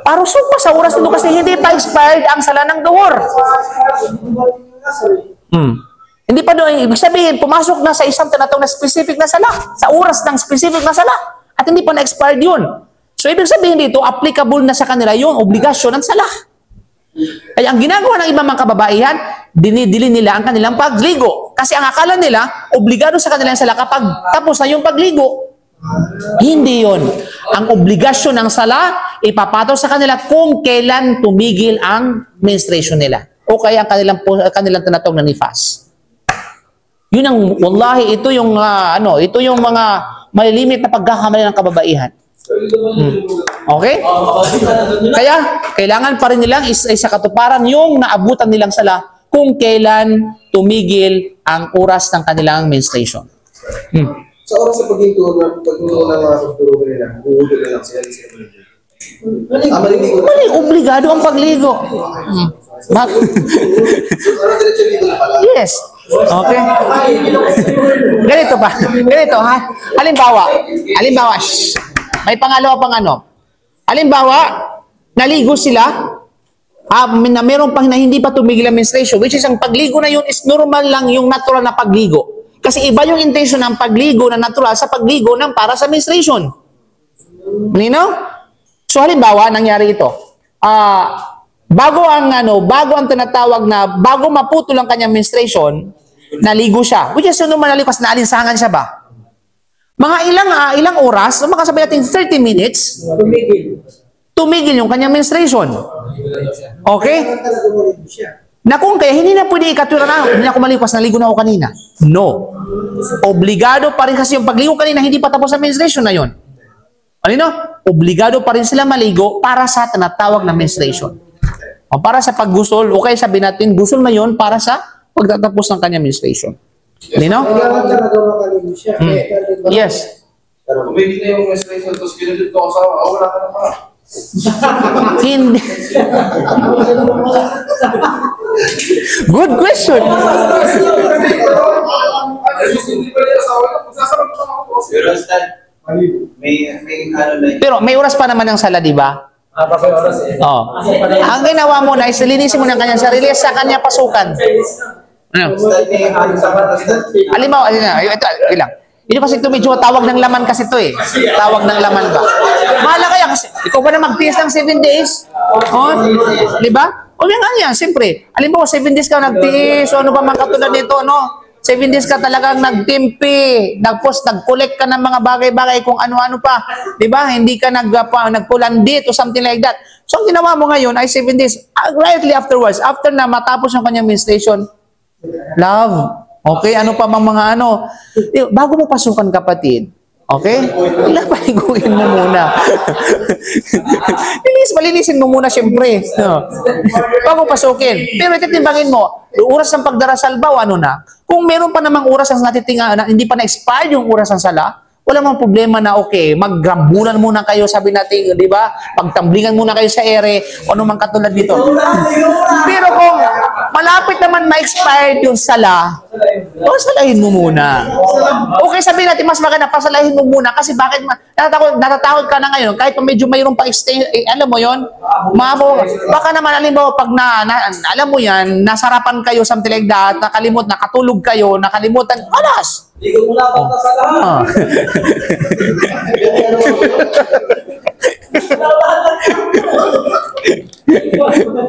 Pasok pa sa oras nito kasi hindi pa expired ang sala ng duhur. Hindi pa doon. Ibig sabihin, pumasok na sa isang tinatawag na specific na sala. Sa oras ng specific na sala. At hindi pa na-expired yun. So, ibig sabihin dito, applicable na sa kanila yung obligasyon ng sala. Kaya ang ginagawa ng ibang mga kababaihan, dinidili nila ang kanilang pagligo. Kasi ang akala nila, obligado sa kanilang sala kapag tapos na yung pagligo. Hindi yon. Ang obligasyon ng sala, ipapato sa kanila kung kailan tumigil ang menstruation nila. O kaya ang kanilang tinatawag na nifas. Yun ang, wallahi, ito yung mga malilimit na pagkakamali ng kababaihan. Okay? Kaya, kailangan pa rin nilang isa katuparan yung naabutan nilang sala kung kailan tumigil ang oras ng kanilang menstruation.
Sa oras sa paghinto ng mga pagtulog nila, buhudo na lang sila.
Mali, obligado ang pagligo. Yes. Okay. Ganito pa. Ganito, ha? Halimbawa, may pangalawa pang ano. Halimbawa, naligo sila, na meron pang na hindi pa tumigil ang menstruation, which is ang pagligo na yun is normal lang yung natural na pagligo. Kasi iba yung intention ng pagligo na natural sa pagligo ng para sa menstruation. Nino? So halimbawa, nangyari ito. Bago ang tinatawag na bago maputol ang kanyang menstruation, naligo siya. Which is normal naligo kasi naalinsangan siya ba? Mga ilang oras, makasabay natin 30 minutes, tumigil yung kanyang menstruation. Okay? Na kung kaya, hindi na pwede ikatwira na, hindi na ako malipas, naligo na ako kanina. No. Obligado pa rin kasi yung pagligo kanina, hindi pa tapos ang menstruation na yun. Obligado pa rin sila maligo para sa tinatawag na menstruation. O para sa paggusol, o kaya sabihin natin, gusol na yun para sa pagtatapos ng kanyang menstruation. Yes.
Umigil na yung menstruation, tapos kinudit ko sa wala ka na pa.
Hindi. Good question. Pero may oras pa naman ang sala, di ba? Oh. Ang ginawa mo na is linisin mo ng kanyang sarili sa kanya pasukan. Halimbawa, ito lang. Ito kasi ito medyo tawag ng laman kasi ito eh. Tawag ng laman ba? Mahala kaya kasi, ikaw ba na magtiis ng 7 days? Oh, di ba? O yan, siyempre. Halimbawa, 7 days ka nagtiis, o ano pa mga katulad nito, no? 7 days ka talagang nagtimpi, nag-collect ka ng mga bagay-bagay kung ano-ano pa. Di ba? Hindi ka nagpulandit o something like that. So, ang ginawa mo ngayon ay 7 days. Rightly afterwards, after na matapos yung kanyang menstruation, love. Okay, ano pa bang mga ano? Bago mo pasukan, kapatid. Okay? Paliguin mo muna. Malinisin mo muna, siyempre. No. Bago pasukin. Pero ititimbangin mo, oras ng pagdarasal ba o ano na? Kung meron pa namang oras ang natitinga, na hindi pa na-expired yung oras ng sala, wala mang problema na okay, magrambulan muna kayo, sabi natin, di ba? Pagtamblingan muna kayo sa ere, o ano mang katulad dito. Pero kung malapit naman ma-expired yung sala, pasalahin mo muna. Okay, sabihin natin, mas maganda, pasalahin mo muna, kasi bakit, natatakot ka na ngayon, kahit pa medyo mayroon pa alam mo yon, baka naman, alimbawa, pag alam mo yan, nasarapan kayo, something like that, nakatulog kayo, nakalimutan, alas!
Ligo mo na ako sa lahat.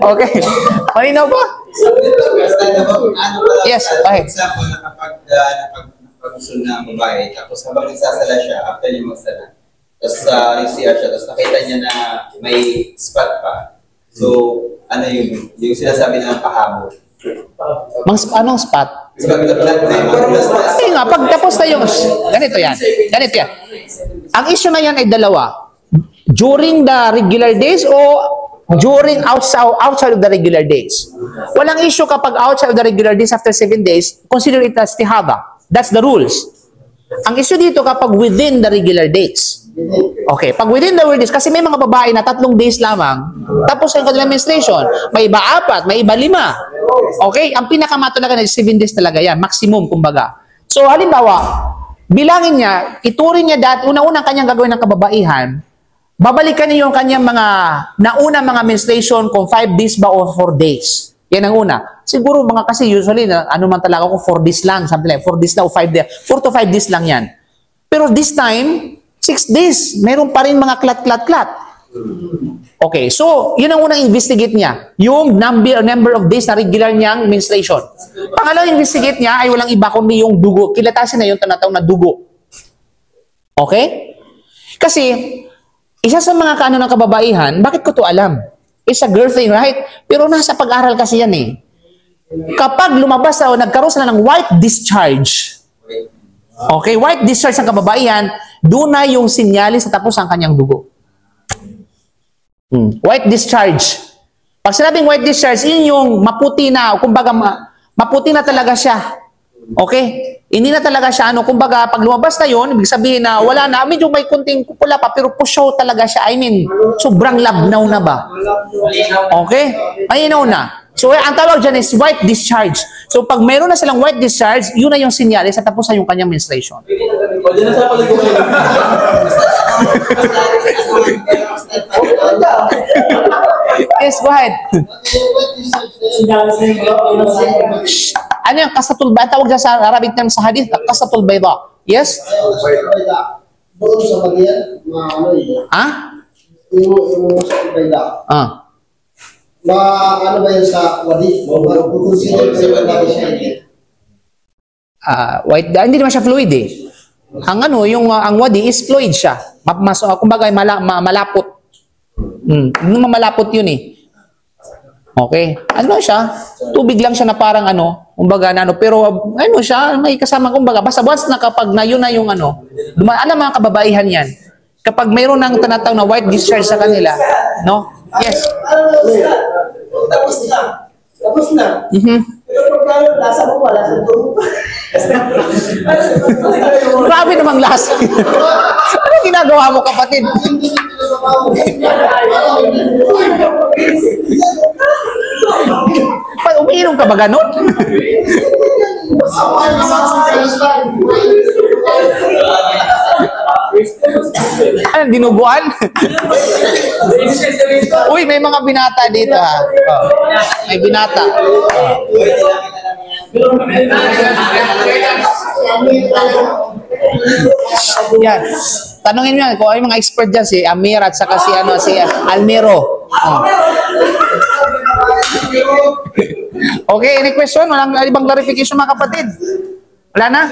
Okay. Malinaw ba? Yes, okay.
Example, nakapag-usul na ang babae, tapos habang nagsasala siya, after niya magsala, tapos nag-CR siya, tapos nakita niya na may spot pa. So, ano yung sinasabi ng pahabol.
Anong spot? Kasi nga, pag tapos na yung, ganito yan. Ang issue na yan ay dalawa. During the regular days o during outside of the regular days. Walang issue kapag outside of the regular days after 7 days, consider it as tihaba. That's the rules. Ang issue dito kapag within the regular days. Okay, pag within the regular days, kasi may mga babae na 3 days lamang, tapos ang kanilang menstruation, may iba 4, may iba 5. Okay, ang pinakamatulaga na 7 days talaga yan, maximum kumbaga. So halimbawa, bilangin niya, ituring niya una-unang kanyang gagawin ng kababaihan, babalikan niya yung kanyang mga nauna mga menstruation kung 5 days ba o 4 days. Yan ang una. Siguro mga kasi usually, ano man talaga kung 4 days lang, something like 4 days lang o 5 days. 4 to 5 days lang yan. Pero this time, 6 days, meron pa rin mga klat. Okay, so yun ang unang investigate niya. Yung number of days na regular niyang menstruation. Pangalawang investigate niya ay walang iba kundi yung dugo. Kilatasin na yung tinatawag na dugo. Okay? Kasi, isa sa mga kaano ng kababaihan, bakit ko to alam? It's a girl thing, right? Pero nasa pag-aral kasi yan eh. Kapag lumabas o nagkaroon sila ng white discharge, okay, white discharge ng kababaihan, doon na yung sinyalis sa tapos ang kanyang dugo. White discharge. Pag sinabing white discharge, yun yung maputi na, kumbaga maputi na talaga siya. Okay? Hindi na talaga siya, kumbaga, pag lumabas na yun, ibig sabihin na wala na, medyo may kunting pula pa, pero pusyaw talaga siya. I mean, sobrang labnaw na ba? Okay? Malinaw na. So, ang tawag dyan is white discharge. So, pag meron na silang white discharge, yun na yung sinyalis at tapos na yung kanyang menstruation. Yes, go ahead. Ano yung kasatul bayda? Tawag dyan sa Arabic term sa hadith, kasatul bayda. Yes?
Doon sa bagyan, ano yun? Yung kasatul bayda. Ano ba yan sa wadi? Consider ba yung siya?
White, hindi naman siya fluid eh. Ang ang wadi is fluid siya. Kumbaga malapot. Malapot yun eh. Okay. Ano siya? Tubig lang siya na parang kumbaga pero siya, may kasama kumbaga. Basta once na kapag na yun na yung dumaan na mga kababaihan yan. Kapag mayroon ng tinatawag na white discharge sa kanila, no? Yes.
Tapos na. Pero pag lasa mo pa, lasa mo.
Grabe namang lasa. Ano ginagawa mo, kapatid? Umiinom ka ba ganun? Ano, dinuguan? Uy, may mga binata dito ha. May binata. Yan. Tanungin niyo kung ay mga expert dyan, si Amir at saka si Almero. Okay, any question? Walang ibang clarification mga kapatid? Wala na?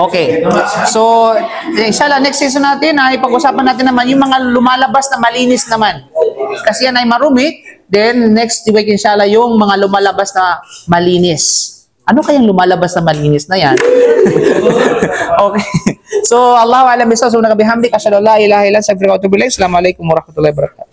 Okay. So, inshallah, next season natin ay pag-usapan natin naman yung mga lumalabas na malinis naman. Kasi yan ay marumi. Then, next week, inshallah, yung mga lumalabas na malinis. Ano kayang lumalabas na malinis na yan? Okay. So, Allahu a'lam bishawab. Subhanaka bihamdika asyhadu an la ilaha illa anta astaghfiruka wa atubu ilaik. Assalamu alaikum warahmatullahi wabarakatuh.